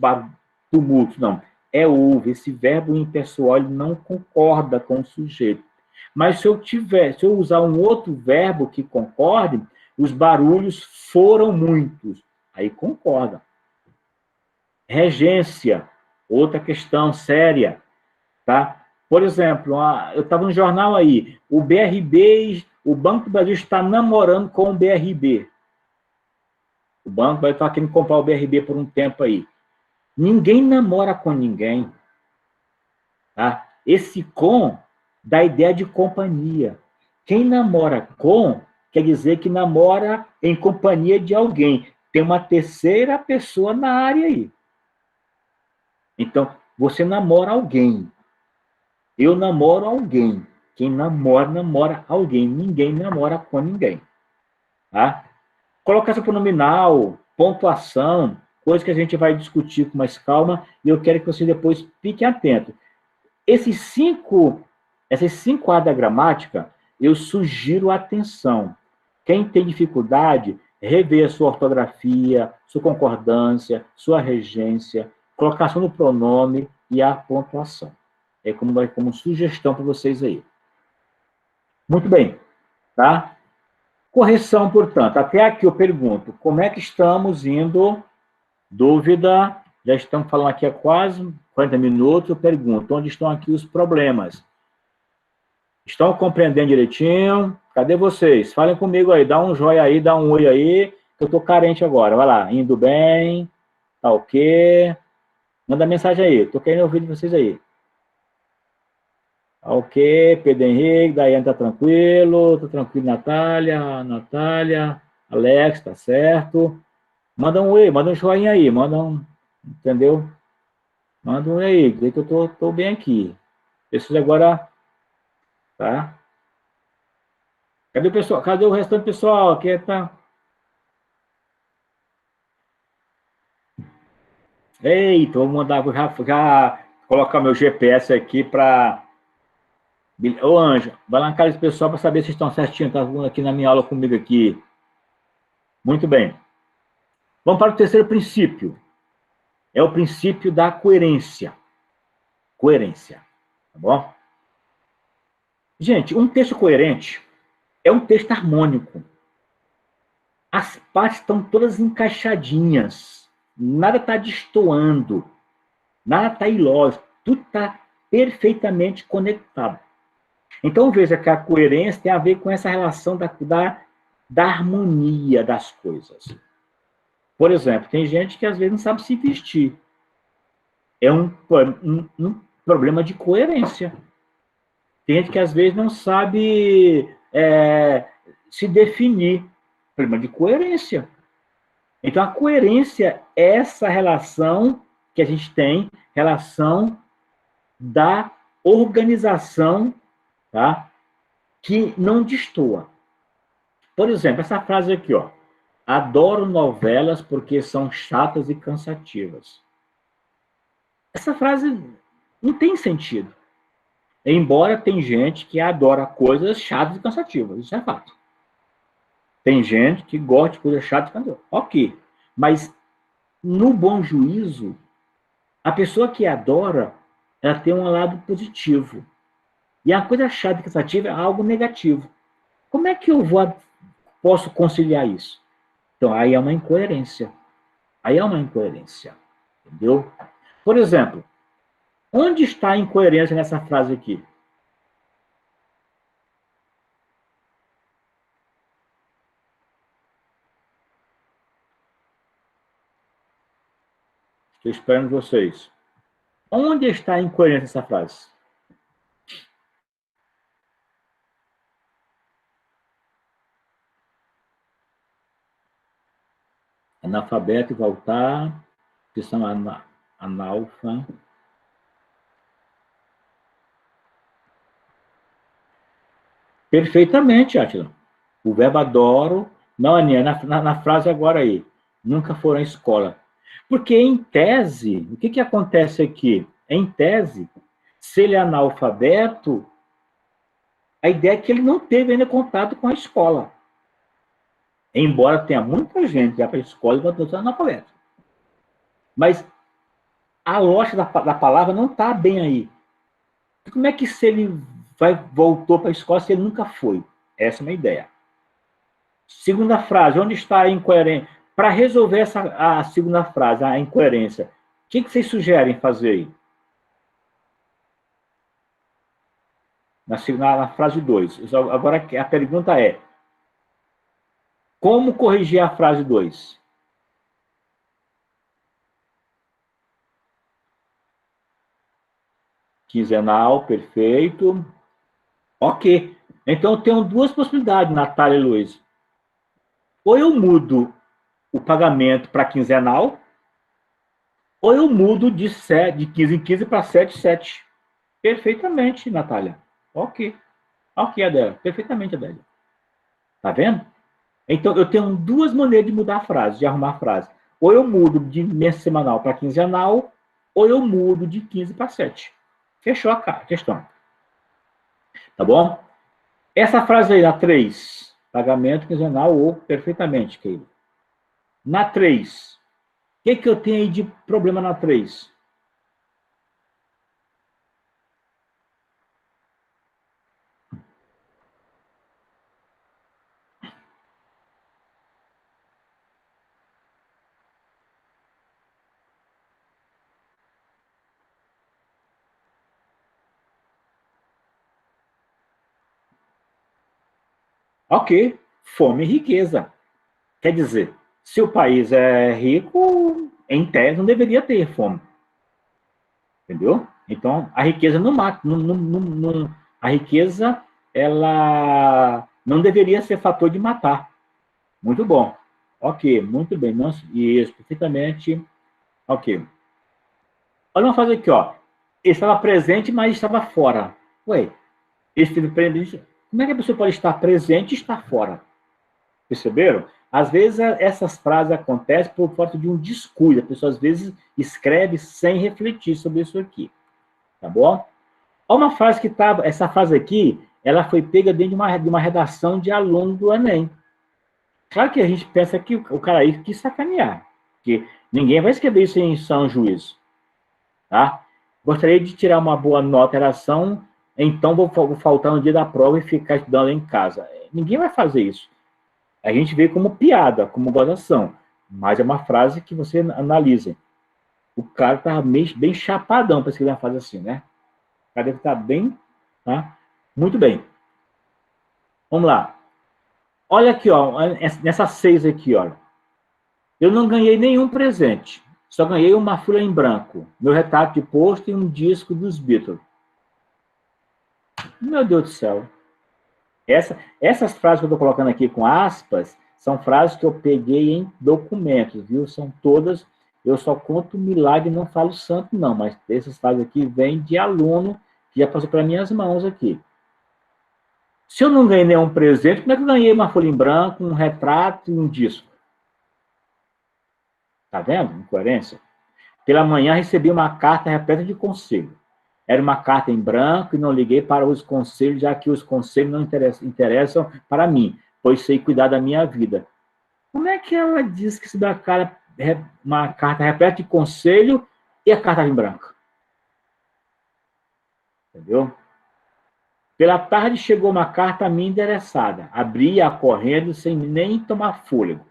tumultos, não. É houve. Esse verbo impessoal ele não concorda com o sujeito. Mas se eu usar um outro verbo que concorde, os barulhos foram muitos. Aí concorda. Regência, outra questão séria, tá? Por exemplo, eu estava no jornal aí, o BRB, o Banco do Brasil está namorando com o BRB. O banco vai estar querendo comprar o BRB por um tempo aí. Ninguém namora com ninguém. Tá? Esse com dá ideia de companhia. Quem namora com quer dizer que namora em companhia de alguém. Tem uma terceira pessoa na área aí. Então, você namora alguém. Eu namoro alguém. Quem namora, namora alguém. Ninguém namora com ninguém. Tá? Colocação pronominal, pontuação, coisa que a gente vai discutir com mais calma, e eu quero que você depois fique atento. Essas cinco áreas da gramática, eu sugiro atenção. Quem tem dificuldade, rever a sua ortografia, sua concordância, sua regência, colocação do pronome e a pontuação. É como sugestão para vocês aí. Muito bem, tá? Correção, portanto. Até aqui eu pergunto, como é que estamos indo? Dúvida, já estamos falando aqui há quase 40 minutos, eu pergunto, onde estão aqui os problemas? Estão compreendendo direitinho? Cadê vocês? Falem comigo aí, dá um joinha aí, dá um oi aí, que eu estou carente agora. Vai lá, indo bem, tá ok? Manda mensagem aí, estou querendo ouvir de vocês aí. Tá ok, Pedro Henrique, Daiane tá tranquilo, Natália, Alex, tá certo. Manda um oi, manda um joinha aí, entendeu? Manda um oi aí, dizer que eu tô bem aqui. Preciso agora, tá? Cadê o pessoal? Cadê o restante do pessoal? Que tá... Eita, vou mandar, já colocar meu GPS aqui para... Ô, Anjo, vai lá na casa do pessoal para saber se estão certinho, tá aqui na minha aula comigo aqui. Muito bem. Vamos para o terceiro princípio. É o princípio da coerência. Coerência, tá bom? Gente, um texto coerente é um texto harmônico. As partes estão todas encaixadinhas. Nada está destoando. Nada está ilógico. Tudo está perfeitamente conectado. Então, veja que a coerência tem a ver com essa relação da harmonia das coisas. Por exemplo, tem gente que às vezes não sabe se vestir. É um problema de coerência. Tem gente que às vezes não sabe se definir. Problema de coerência. Então, a coerência é essa relação que a gente tem, relação da organização, tá? Que não destoa. Por exemplo, essa frase aqui, ó. Adoro novelas porque são chatas e cansativas. Essa frase não tem sentido. Embora tem gente que adora coisas chatas e cansativas, isso é fato. Tem gente que gosta de coisas chatas e cansativas. Ok. Mas, no bom juízo, a pessoa que adora, ela tem um lado positivo. E a coisa chata e cansativa é algo negativo. Como é que posso conciliar isso? Então, aí é uma incoerência. Aí é uma incoerência. Entendeu? Por exemplo, onde está a incoerência nessa frase aqui? Estou esperando vocês. Onde está a incoerência nessa frase? Analfabeto e voltar, que são analfa. Perfeitamente, Átila. O verbo adoro, não, Aninha, na frase agora aí, nunca foram à escola. Porque, em tese, o que acontece aqui? Em tese, se ele é analfabeto, a ideia é que ele não teve ainda contato com a escola. Embora tenha muita gente que vai para a escola e vai ser analfabeto. Mas a lógica da palavra não está bem aí. Como é que se ele voltou para a escola se ele nunca foi? Essa é uma ideia. Segunda frase, onde está a incoerência? Para resolver a segunda frase, a incoerência, o que vocês sugerem fazer aí? Na frase 2. Agora a pergunta é, como corrigir a frase 2? Quinzenal, perfeito. Ok. Então, eu tenho duas possibilidades, Natália e Luiz. Ou eu mudo o pagamento para quinzenal, ou eu mudo de 15 em 15 para 7 em 7. Perfeitamente, Natália. Ok. Ok, Adélia. Perfeitamente, Adélia. Tá vendo? Então, eu tenho duas maneiras de mudar a frase, de arrumar a frase. Ou eu mudo de mês semanal para quinzenal, ou eu mudo de 15 para 7. Fechou a questão. Tá bom? Essa frase aí, na 3, pagamento quinzenal ou perfeitamente, querido. Na 3, o que eu tenho aí de problema na 3? Ok, fome e riqueza. Quer dizer, se o país é rico, em tese não deveria ter fome. Entendeu? Então, a riqueza não mata. A riqueza, ela não deveria ser fator de matar. Muito bom. Ok, muito bem. Não, isso, perfeitamente. Ok. Olha uma frase aqui, ó. Ele estava presente, mas estava fora. Ué, ele esteve presente. Como é que a pessoa pode estar presente e estar fora? Perceberam? Às vezes essas frases acontecem por falta de um descuido. A pessoa às vezes escreve sem refletir sobre isso aqui. Tá bom? Olha uma frase que estava. Essa frase aqui, ela foi pega dentro de uma redação de aluno do Enem. Claro que a gente pensa que o cara aí quis sacanear. Porque ninguém vai escrever isso em sã juízo. Tá? Gostaria de tirar uma boa nota em relação, então vou faltar no dia da prova e ficar estudando em casa. Ninguém vai fazer isso. A gente vê como piada, como gozação, mas é uma frase que você analisa. O cara tá bem chapadão para escrever uma frase assim, né? O cara deve estar bem, tá? Muito bem. Vamos lá. Olha aqui, ó, nessa 6 aqui, ó. Eu não ganhei nenhum presente. Só ganhei uma folha em branco, meu retrato de posto e um disco dos Beatles. Meu Deus do céu. Essas frases que eu estou colocando aqui com aspas são frases que eu peguei em documentos, viu? São todas. Eu só conto milagre e não falo santo, não. Mas essas frases aqui vêm de aluno que já passou pelas minhas mãos aqui. Se eu não ganhei nenhum presente, como é que eu ganhei uma folha em branco, um retrato e um disco? Tá vendo? Incoerência. Pela manhã recebi uma carta repleta de conselho. Era uma carta em branco e não liguei para os conselhos, já que os conselhos não interessam para mim, pois sei cuidar da minha vida. Como é que ela diz que se dá uma carta repleta de conselho e a carta em branco? Entendeu? Pela tarde chegou uma carta a mim endereçada. Abri-a correndo sem nem tomar fôlego.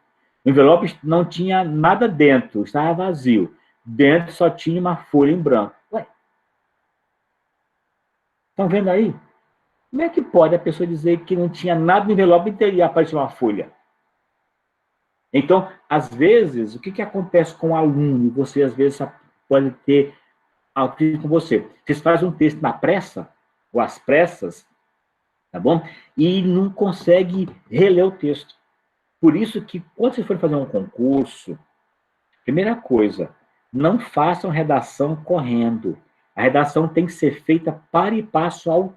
O envelope não tinha nada dentro, estava vazio. Dentro só tinha uma folha em branco. Ué? Estão vendo aí? Como é que pode a pessoa dizer que não tinha nada no envelope e teria aparecido uma folha? Então, às vezes, o que acontece com o aluno? E você, às vezes, pode ter algo com você. Você faz um texto na pressa, ou às pressas, tá bom? E não consegue reler o texto. Por isso que, quando você for fazer um concurso, primeira coisa, não façam redação correndo. A redação tem que ser feita para e passo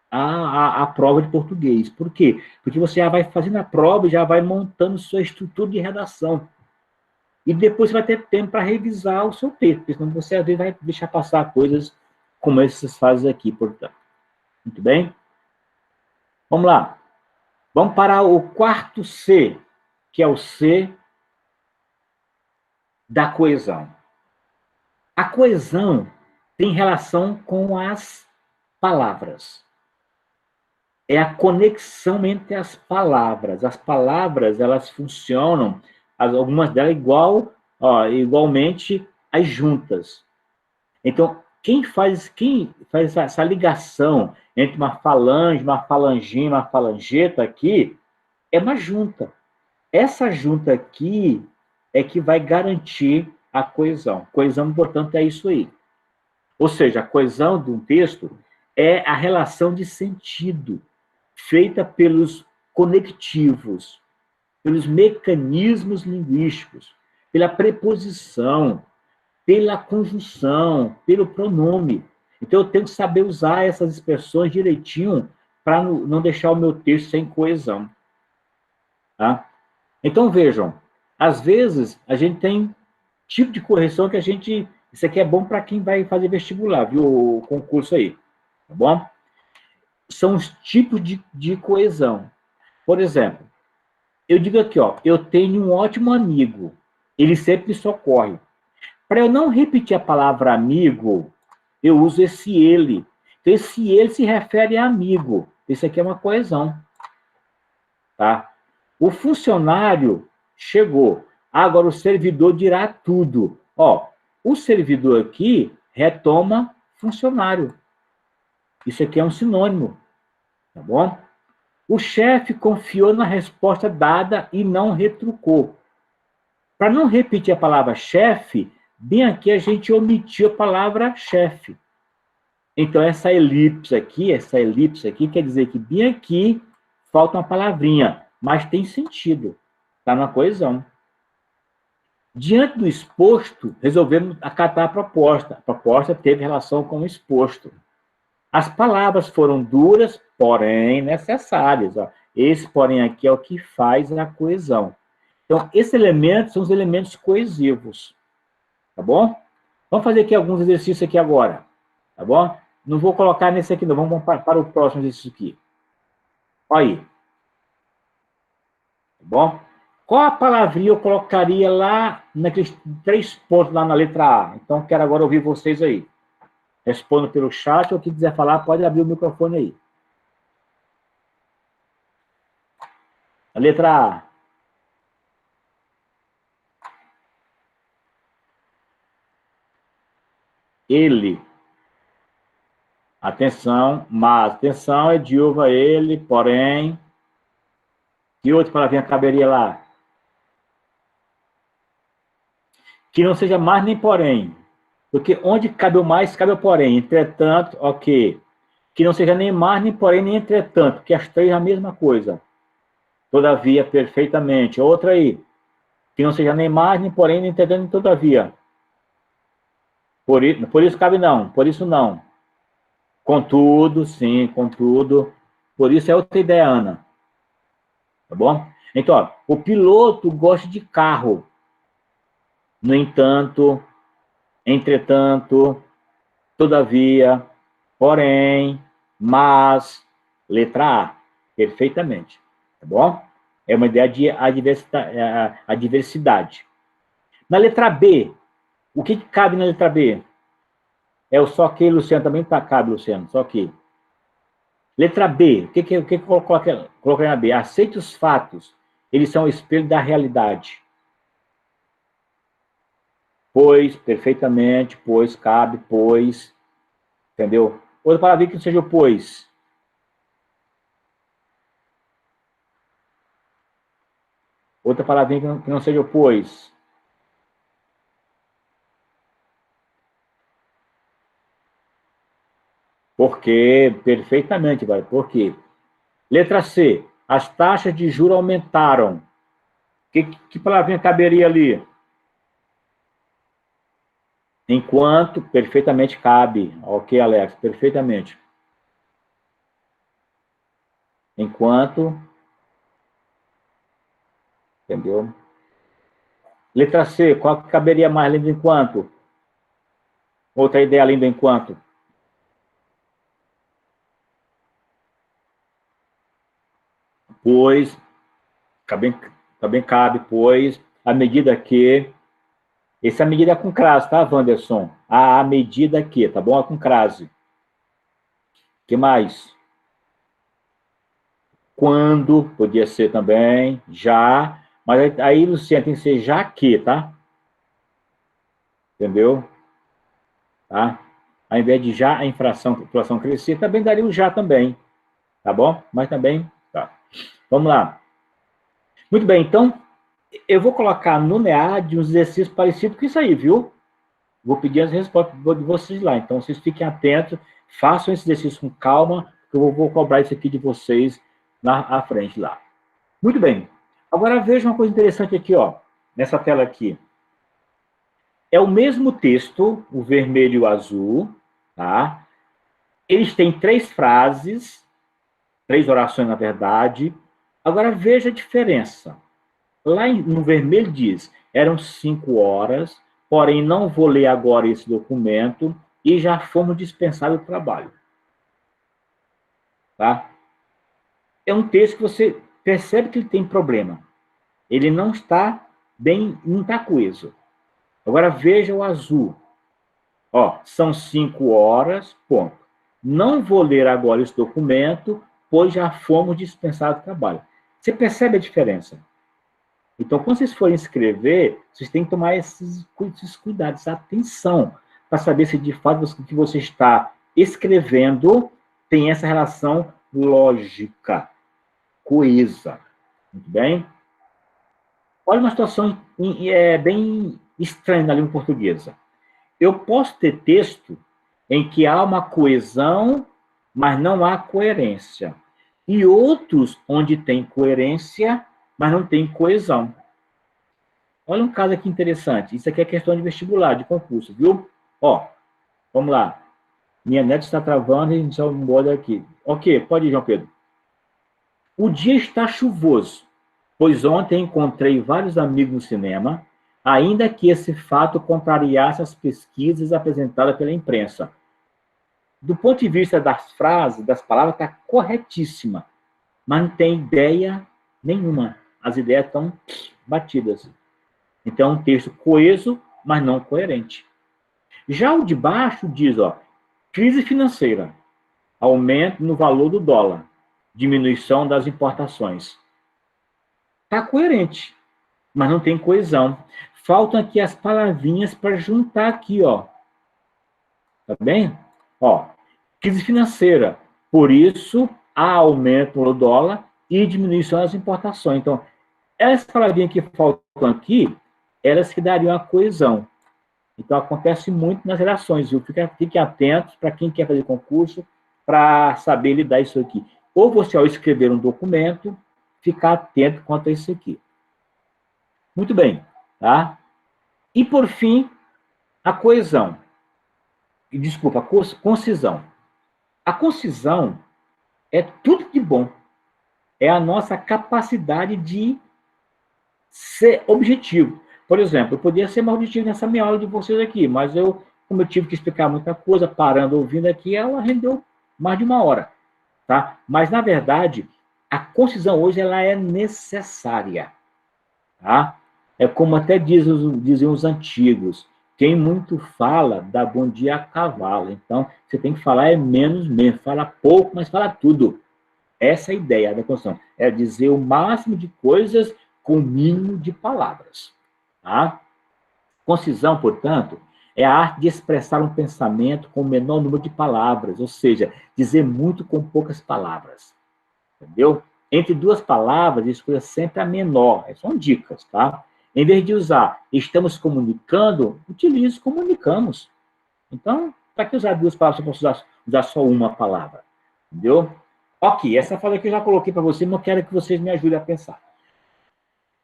à prova de português. Por quê? Porque você já vai fazendo a prova e já vai montando sua estrutura de redação. E depois você vai ter tempo para revisar o seu texto, porque senão você, às vezes, vai deixar passar coisas como essas fazem aqui, portanto. Muito bem? Vamos lá. Vamos para o quarto C, que é o C da coesão. A coesão tem relação com as palavras. É a conexão entre as palavras. As palavras, elas funcionam, algumas delas igualmente as juntas. Então, quem faz essa ligação entre uma falange, uma falanginha, uma falangeta aqui, é uma junta. Essa junta aqui é que vai garantir a coesão. Coesão, portanto, é isso aí. Ou seja, a coesão de um texto é a relação de sentido feita pelos conectivos, pelos mecanismos linguísticos, pela preposição, pela conjunção, pelo pronome. Então, eu tenho que saber usar essas expressões direitinho para não deixar o meu texto sem coesão. Tá? Então, vejam, às vezes, a gente tem tipo de correção que a gente... Isso aqui é bom para quem vai fazer vestibular, viu? O concurso aí, tá bom? São os tipos de coesão. Por exemplo, eu digo aqui, ó, eu tenho um ótimo amigo, ele sempre me socorre. Para eu não repetir a palavra amigo, eu uso esse ele. Então, esse ele se refere a amigo. Isso aqui é uma coesão. Tá? O funcionário chegou. Agora, o servidor dirá tudo. Ó, o servidor aqui retoma funcionário. Isso aqui é um sinônimo. Tá bom? O chefe confiou na resposta dada e não retrucou. Para não repetir a palavra chefe, bem aqui a gente omitiu a palavra chefe. Então, essa elipse aqui quer dizer que bem aqui falta uma palavrinha, mas tem sentido. Está na coesão. Diante do exposto, resolvemos acatar a proposta. A proposta teve relação com o exposto. As palavras foram duras, porém necessárias. Ó. Esse, porém, aqui é o que faz a coesão. Então, esses elementos são os elementos coesivos. Tá bom? Vamos fazer aqui alguns exercícios aqui agora. Tá bom? Não vou colocar nesse aqui, não. Vamos para o próximo exercício aqui. Olha aí. Tá bom? Qual a palavrinha eu colocaria lá naqueles 3 pontos lá na letra A? Então, quero agora ouvir vocês aí. Responda pelo chat, ou quem quiser falar, pode abrir o microfone aí. A letra A. Ele. Atenção, mas atenção é de uva ele, porém. Que outra palavrinha caberia lá? Que não seja mais nem porém. Porque onde cabe o mais, cabe o porém. Entretanto, ok. Que não seja nem mais, nem porém, nem entretanto. Porque as 3 é a mesma coisa. Todavia, perfeitamente. Outra aí. Que não seja nem mais, nem porém, nem entretanto, nem todavia. Por isso cabe não. Por isso não. Contudo, sim, contudo. Por isso é outra ideia, Ana. Tá bom? Então, ó, o piloto gosta de carro. no entanto, entretanto, todavia, porém, mas, letra A, perfeitamente, tá bom? É uma ideia de adversidade. Na letra B, o que cabe na letra B? É o só que, Luciano, também cabe, Luciano, só que. Letra B, o que coloquei na B? Aceite os fatos, eles são o espelho da realidade. Pois, perfeitamente, pois, cabe, pois, entendeu? Outra palavra que não seja o pois. Outra palavrinha que não seja o pois. Porque, perfeitamente, vai. Por quê? Letra C. As taxas de juros aumentaram. Que palavrinha caberia ali? Enquanto, perfeitamente cabe. Ok, Alex, perfeitamente. Enquanto, entendeu? Letra C, qual que caberia mais além do enquanto? Outra ideia além do enquanto. Pois, também cabe, pois, à medida que... Essa medida é com crase, tá, Wanderson? A medida que, tá bom? É com crase. Que mais? Quando, podia ser também, já, mas aí, Luciano, tem que ser já que, tá? Entendeu? Tá? Ao invés de já a inflação crescer, também daria o já também, tá bom? Mas também, tá. Vamos lá. Muito bem, então, eu vou colocar no NEAD uns exercícios parecidos com isso aí, viu? Vou pedir as respostas de vocês lá. Então, vocês fiquem atentos, façam esse exercício com calma, que eu vou cobrar isso aqui de vocês à frente lá. Muito bem. Agora, veja uma coisa interessante aqui, ó, nessa tela aqui. É o mesmo texto, o vermelho e o azul, tá? Eles têm 3 frases, 3 orações, na verdade. Agora, veja a diferença. Lá no vermelho diz, eram 5 horas, porém não vou ler agora esse documento e já fomos dispensados do trabalho. Tá? É um texto que você percebe que ele tem problema. Ele não está bem, não está coeso. Agora veja o azul. Ó, são 5 horas, ponto. Não vou ler agora esse documento, pois já fomos dispensados do trabalho. Você percebe a diferença? Então, quando vocês forem escrever, vocês têm que tomar esses cuidados, essa atenção, para saber se de fato o que você está escrevendo tem essa relação lógica, coesa. Muito bem? Olha uma situação bem estranha na língua portuguesa. Eu posso ter texto em que há uma coesão, mas não há coerência. E outros onde tem coerência, mas não tem coesão. Olha um caso aqui interessante. Isso aqui é questão de vestibular, de concurso, viu? Ó, vamos lá. Minha net está travando e a gente já muda aqui. Ok, pode ir, João Pedro. O dia está chuvoso, pois ontem encontrei vários amigos no cinema, ainda que esse fato contrariasse as pesquisas apresentadas pela imprensa. Do ponto de vista das frases, das palavras, está corretíssima, mas não tem ideia nenhuma. As ideias estão batidas. Então, é um texto coeso, mas não coerente. Já o de baixo diz, ó, crise financeira, aumento no valor do dólar, diminuição das importações. Está coerente, mas não tem coesão. Faltam aqui as palavrinhas para juntar aqui, ó. Tá bem? Ó, crise financeira, por isso há aumento no dólar e diminuição das importações. Então, essas palavrinhas que faltam aqui, elas que dariam a coesão. Então, acontece muito nas relações, viu? Fiquem atentos para quem quer fazer concurso, para saber lidar isso aqui. Ou você, ao escrever um documento, ficar atento quanto a isso aqui. Muito bem, tá? E, por fim, a coesão. Desculpa, a concisão. A concisão é tudo de bom. É a nossa capacidade de ser objetivo. Por exemplo, eu podia ser mais objetivo nessa minha aula de vocês aqui, mas como eu tive que explicar muita coisa, parando, ouvindo aqui, ela rendeu mais de 1 hora. Tá? Mas, na verdade, a concisão hoje ela é necessária. Tá? É como até dizem os antigos, quem muito fala, dá bom dia a cavalo. Então, você tem que falar menos mesmo. Fala pouco, mas fala tudo. Essa é a ideia da constituição. É dizer o máximo de coisas com o mínimo de palavras. Tá? Concisão, portanto, é a arte de expressar um pensamento com o menor número de palavras, ou seja, dizer muito com poucas palavras. Entendeu? Entre 2 palavras, escolha sempre a menor. São dicas, tá? Em vez de usar estamos comunicando, utilize comunicamos. Então, para que usar 2 palavras se eu posso usar só uma palavra? Entendeu? Ok, essa frase aqui eu já coloquei para vocês, mas eu quero que vocês me ajudem a pensar.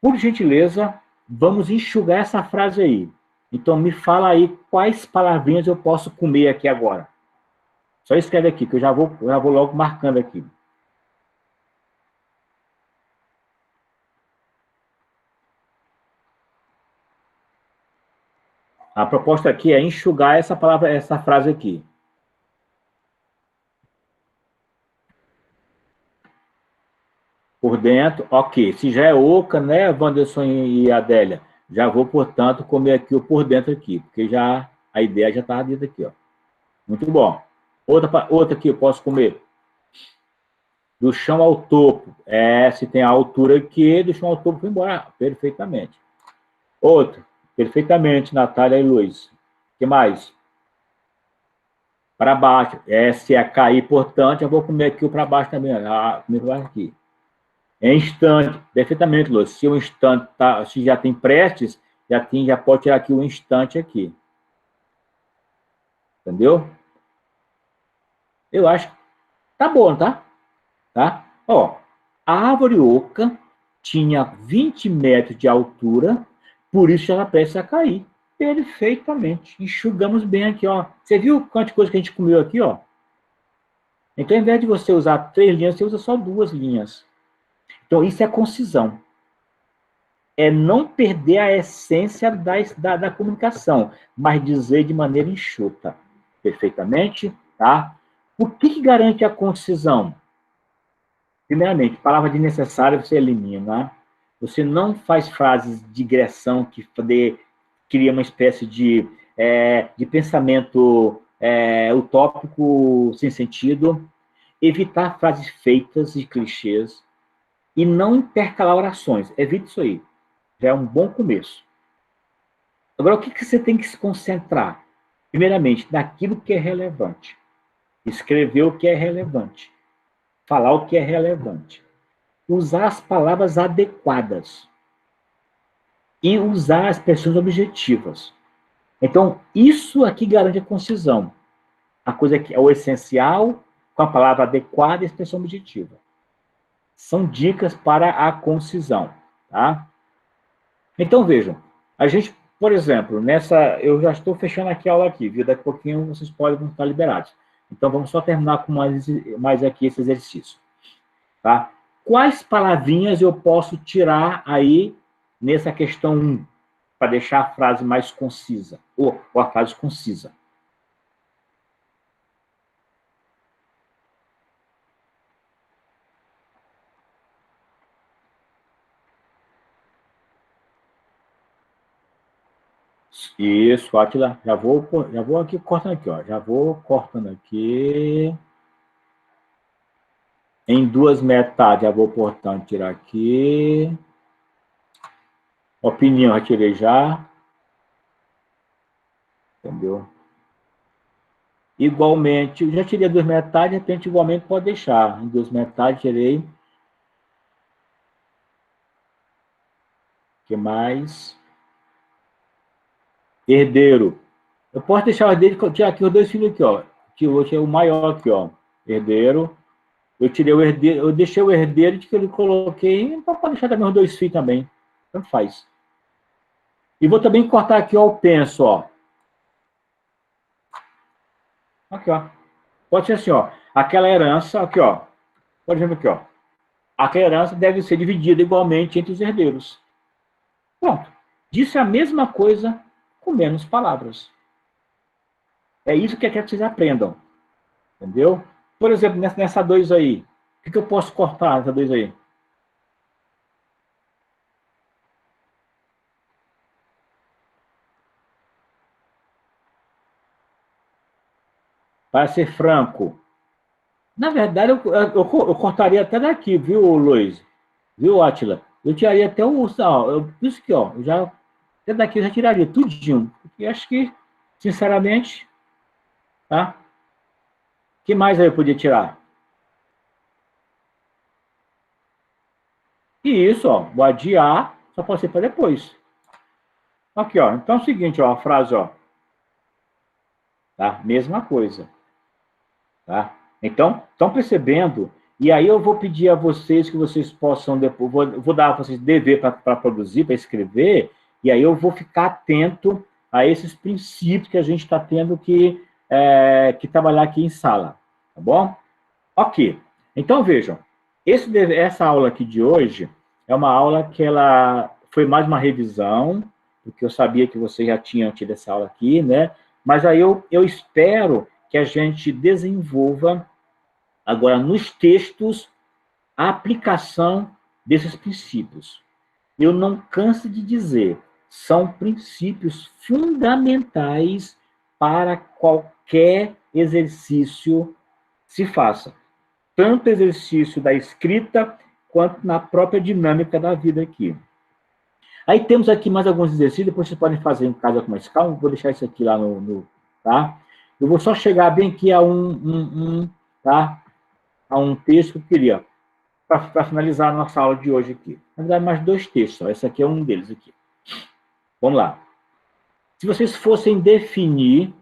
Por gentileza, vamos enxugar essa frase aí. Então, me fala aí quais palavrinhas eu posso comer aqui agora. Só escreve aqui, que eu já vou logo marcando aqui. A proposta aqui é enxugar essa palavra, essa frase aqui. Por dentro, ok. Se já é oca, né, Wanderson e Adélia? Já vou, portanto, comer aqui o por dentro aqui, porque já a ideia já está dita aqui, ó. Muito bom. Outra aqui eu posso comer. Do chão ao topo. Se tem a altura aqui, do chão ao topo, foi embora. Perfeitamente. Outro. Perfeitamente, Natália e Luiz. O que mais? Para baixo. Se é cair, portanto, eu vou comer aqui o para baixo também. Comer para baixo aqui. É instante. Perfeitamente, Luiz. Se o instante se já tem prestes, já pode tirar aqui o instante aqui. Entendeu? Eu acho que tá bom, tá? Ó, a árvore oca tinha 20 metros de altura, por isso ela prestes a cair. Perfeitamente. Enxugamos bem aqui, ó. Você viu quanta coisa que a gente comeu aqui, ó? Então, ao invés de você usar 3 linhas, você usa só 2 linhas. Então, isso é concisão. É não perder a essência da comunicação, mas dizer de maneira enxuta. Perfeitamente, tá? O que garante a concisão? Primeiramente, palavra de necessário você elimina. Você não faz frases de digressão que cria uma espécie de pensamento utópico sem sentido. Evitar frases feitas e clichês. E não intercalar orações. Evite isso aí. Já é um bom começo. Agora, o que você tem que se concentrar? Primeiramente, naquilo que é relevante. Escrever o que é relevante. Falar o que é relevante. Usar as palavras adequadas. E usar as expressões objetivas. Então, isso aqui garante a concisão. A coisa que é o essencial, com a palavra adequada e a expressão objetiva. São dicas para a concisão. Tá? Então, vejam. A gente, por exemplo, eu já estou fechando aqui a aula aqui, viu? Daqui a pouquinho vocês podem estar liberados. Então, vamos só terminar com mais aqui esse exercício. Tá? Quais palavrinhas eu posso tirar aí nessa questão 1, para deixar a frase mais concisa, ou a frase concisa? Isso, Atila, já vou aqui cortando aqui, ó. Já vou cortando aqui. Em 2 metades, já vou, portanto, tirar aqui. Opinião, já tirei já. Entendeu? Igualmente, eu já tirei 2 metades, de repente, igualmente pode deixar. Em 2 metades, tirei. O que mais? Herdeiro. Eu posso deixar o herdeiro, tirar aqui os 2 filhos aqui, ó. Que hoje é o maior aqui, ó. Herdeiro. Eu tirei o herdeiro, eu deixei o herdeiro que eu coloquei, então pode deixar também os 2 filhos também. Tanto faz. E vou também cortar aqui, ó, o penso, ó. Aqui, ó. Pode ser assim, ó. Aquela herança, aqui, ó. Pode ver aqui, ó. Aquela herança deve ser dividida igualmente entre os herdeiros. Pronto. disse a mesma coisa com menos palavras. É isso que eu quero que vocês aprendam. Entendeu? Por exemplo, nessa 2 aí. O que eu posso cortar nessa 2 aí? Para ser franco. Na verdade, eu cortaria até daqui, viu, Luiz? Viu, Átila? Eu tiraria até o... Isso aqui, ó. Até daqui eu já tiraria tudinho. Porque acho que, sinceramente, tá? O que mais aí eu podia tirar? E isso, ó. O adiar só pode ser para depois. Aqui, ó. Então é o seguinte, ó. A frase, ó. Tá? Mesma coisa. Tá? Então, estão percebendo? E aí eu vou pedir a vocês que vocês possam, depois, vou dar a vocês dever para produzir, para escrever, e aí eu vou ficar atento a esses princípios que a gente está tendo que trabalhar aqui em sala. Tá bom? Ok. Então, vejam, essa aula aqui de hoje é uma aula que ela foi mais uma revisão, porque eu sabia que vocês já tinham tido essa aula aqui, né? Mas aí eu espero que a gente desenvolva, agora, nos textos, a aplicação desses princípios. Eu não canso de dizer, são princípios fundamentais para qualquer exercício se faça. Tanto exercício da escrita, quanto na própria dinâmica da vida aqui. Aí temos aqui mais alguns exercícios, depois vocês podem fazer em casa com mais calma, vou deixar isso aqui lá tá? Eu vou só chegar bem aqui a tá? A um texto que eu queria, para finalizar a nossa aula de hoje aqui. Na verdade, mais 2 textos, ó. Esse aqui é um deles aqui. Vamos lá. Se vocês fossem definir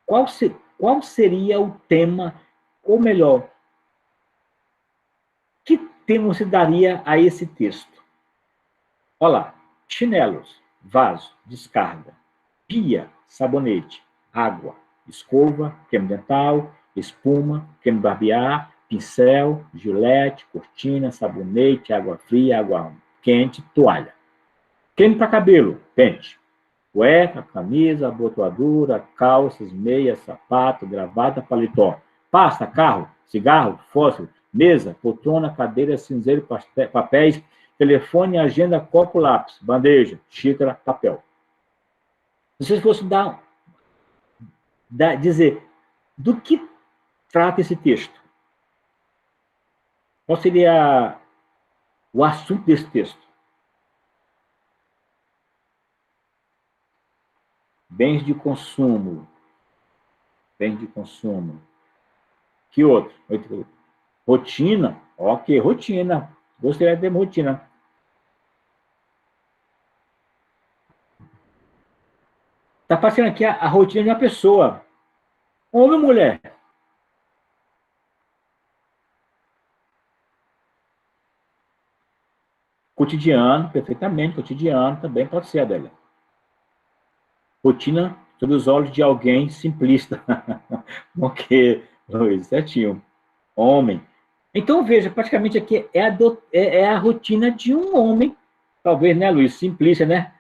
qual seria o tema, ou melhor, que tema você daria a esse texto? Olha lá. Chinelos, vaso, descarga, pia, sabonete, água, escova, creme dental, espuma, creme barbear, pincel, gilete, cortina, sabonete, água fria, água quente, toalha. Creme para cabelo, pente. Cueca, camisa, abotoadura, calças, meias, sapato, gravata, paletó. Pasta, carro, cigarro, fósforo, mesa, poltrona, cadeira, cinzeiro, papéis, telefone, agenda, copo, lápis, bandeja, xícara, papel. Se vocês fossem dizer do que trata esse texto, qual seria o assunto desse texto? Bens de consumo. Bens de consumo. Que outro? Rotina. Ok, rotina. Gostaria de ter rotina. Está passando aqui a rotina de uma pessoa. Homem ou mulher? Cotidiano, perfeitamente. Cotidiano também pode ser, Adélia. Rotina sob os olhos de alguém simplista. Ok, Luiz, certinho. Homem. Então, veja, praticamente aqui é a rotina de um homem, talvez, né, Luiz? Simplista, né?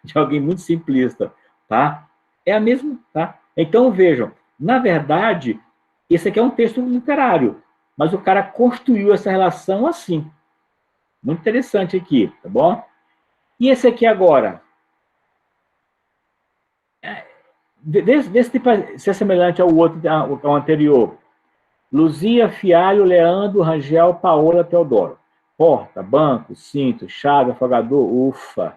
De alguém muito simplista, tá? É a mesma, tá? Então, vejam, na verdade, esse aqui é um texto literário, mas o cara construiu essa relação assim. Muito interessante aqui, tá bom? E esse aqui agora? Desse tipo, se é semelhante ao outro, ao anterior. Luzia, Fialho, Leandro, Rangel, Paola, Teodoro. Porta, banco, cinto, chave, afogador, ufa.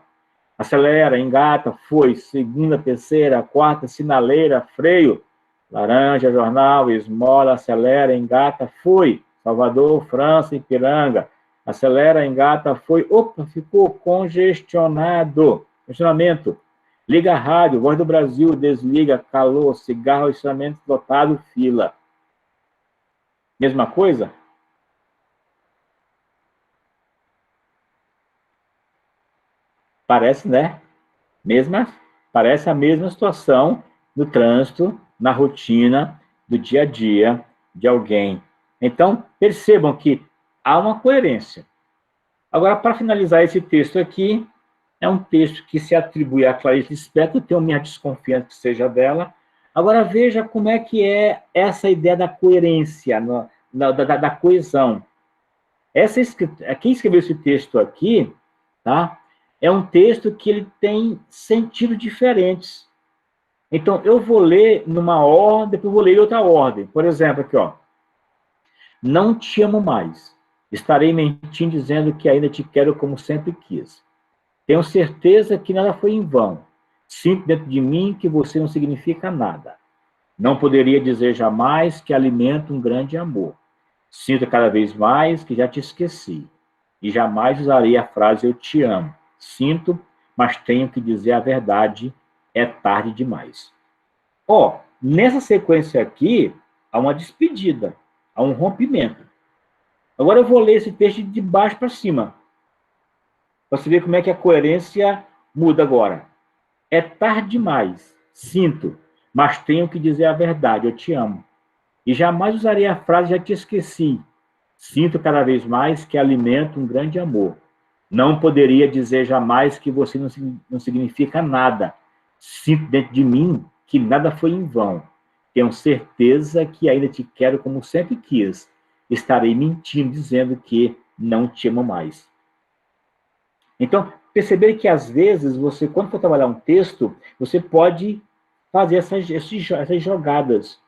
Acelera, engata, foi. Segunda, terceira, quarta, sinaleira, freio. Laranja, jornal, esmola, acelera, engata, foi. Salvador, França, Ipiranga. Acelera, engata, foi. Opa, ficou congestionado. Congestionamento. Liga a rádio, Voz do Brasil, desliga, calor, cigarro, estacionamento lotado, fila. Mesma coisa? Parece, né? Parece a mesma situação no trânsito, na rotina do dia a dia de alguém. Então, percebam que há uma coerência. Agora, para finalizar esse texto aqui, É um texto que se atribui a Clarice Lispector, eu tenho minha desconfiança que seja dela. Agora, veja como é que é essa ideia da coerência, da coesão. Quem escreveu esse texto aqui, tá? É um texto que ele tem sentidos diferentes. Então, eu vou ler numa ordem, depois vou ler em outra ordem. Por exemplo, aqui, ó. Não te amo mais. Estarei mentindo dizendo que ainda te quero como sempre quis. Tenho certeza que nada foi em vão. Sinto dentro de mim que você não significa nada. Não poderia dizer jamais que alimento um grande amor. Sinto cada vez mais que já te esqueci. E jamais usarei a frase eu te amo. Sinto, mas tenho que dizer a verdade. É tarde demais. Ó, nessa sequência aqui, há uma despedida, há um rompimento. Agora eu vou ler esse texto de baixo para cima, para você ver como é que a coerência muda agora. É tarde demais, sinto, mas tenho que dizer a verdade, eu te amo. E jamais usarei a frase já te esqueci. Sinto cada vez mais que alimento um grande amor. Não poderia dizer jamais que você não significa nada. Sinto dentro de mim que nada foi em vão. Tenho certeza que ainda te quero como sempre quis. Estarei mentindo dizendo que não te amo mais. Então, perceber que às vezes você, quando for trabalhar um texto, você pode fazer essas jogadas.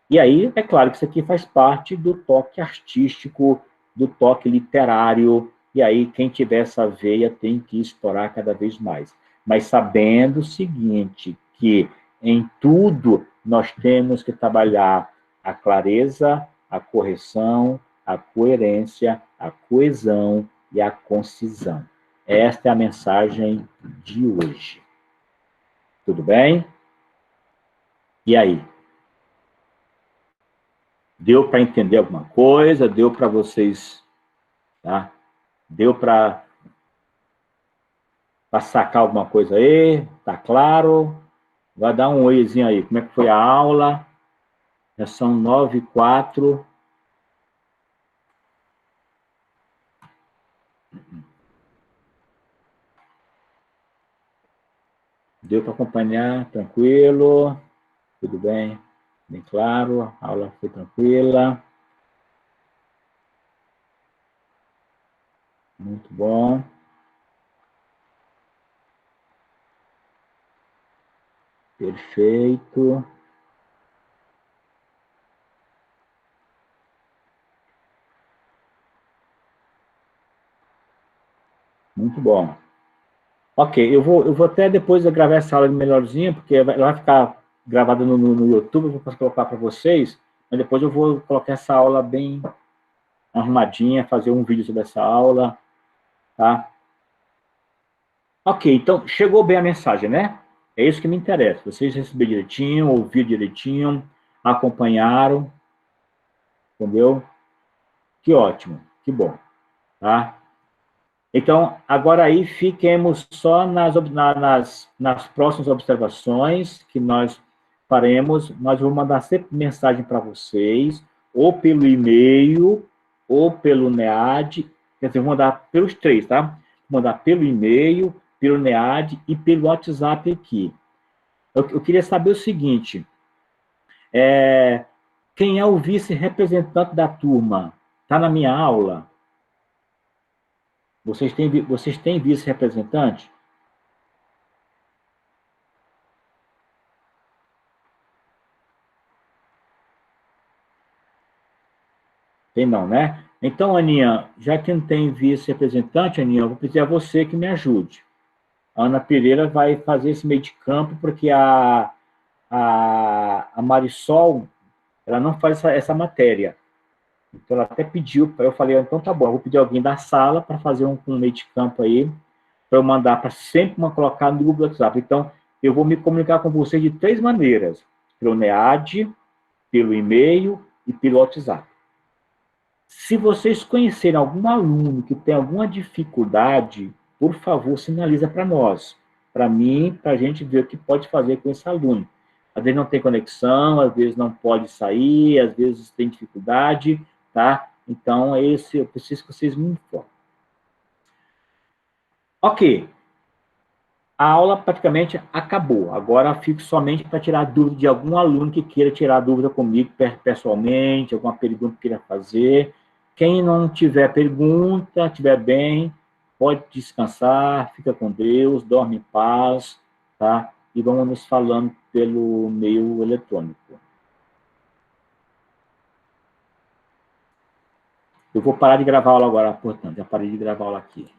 E aí, é claro que isso aqui faz parte do toque artístico, do toque literário, e aí quem tiver essa veia tem que explorar cada vez mais. Mas sabendo o seguinte, que em tudo nós temos que trabalhar a clareza, a correção, a coerência, a coesão e a concisão. Esta é a mensagem de hoje. Tudo bem? E aí? Deu para entender alguma coisa? Deu para vocês, tá? Deu para sacar alguma coisa aí? Tá claro? Vai dar um oizinho aí. Como é que foi a aula? Já são 9h04. Deu para acompanhar? Tranquilo? Tudo bem? Bem claro? A aula foi tranquila? Muito bom. Perfeito. Muito bom. Ok, eu vou até depois gravar essa aula melhorzinha, porque ela vai ficar gravada no YouTube, eu vou colocar para vocês, mas depois eu vou colocar essa aula bem arrumadinha, fazer um vídeo sobre essa aula, tá? Ok, então, chegou bem a mensagem, né? É isso que me interessa. Vocês receberam direitinho, ouviram direitinho, acompanharam, entendeu? Que ótimo, que bom, tá? Então, agora aí fiquemos só nas próximas observações que nós faremos. Nós vamos mandar sempre mensagem para vocês, ou pelo e-mail, ou pelo NEAD. Quer dizer, vou mandar pelos três, tá? Vou mandar pelo e-mail, pelo NEAD e pelo WhatsApp aqui. Eu queria saber o seguinte, quem é o vice-representante da turma? Está na minha aula? Vocês têm vice-representante? Tem não, né? Então, Aninha, já que não tem vice-representante, Aninha, eu vou pedir a você que me ajude. A Ana Pereira vai fazer esse meio de campo, porque a Marisol, ela não faz essa matéria. Então, ela até pediu, eu falei, então tá bom, eu vou pedir alguém da sala para fazer um meio de campo aí, para eu mandar para sempre colocar no grupo do WhatsApp. Então, eu vou me comunicar com você de 3 maneiras: pelo NEAD, pelo e-mail e pelo WhatsApp. Se vocês conhecerem algum aluno que tem alguma dificuldade, por favor, sinaliza para nós. Para mim, para a gente ver o que pode fazer com esse aluno. Às vezes não tem conexão, às vezes não pode sair, às vezes tem dificuldade, tá? Então, eu preciso que vocês me informem. Ok. a aula praticamente acabou. Agora fico somente para tirar dúvida de algum aluno que queira tirar dúvida comigo pessoalmente, alguma pergunta que queira fazer. Quem não tiver pergunta, estiver bem, pode descansar, fica com Deus, dorme em paz, tá? E vamos nos falando pelo meio eletrônico. Eu vou parar de gravar aula agora, portanto, já parei de gravar aula aqui.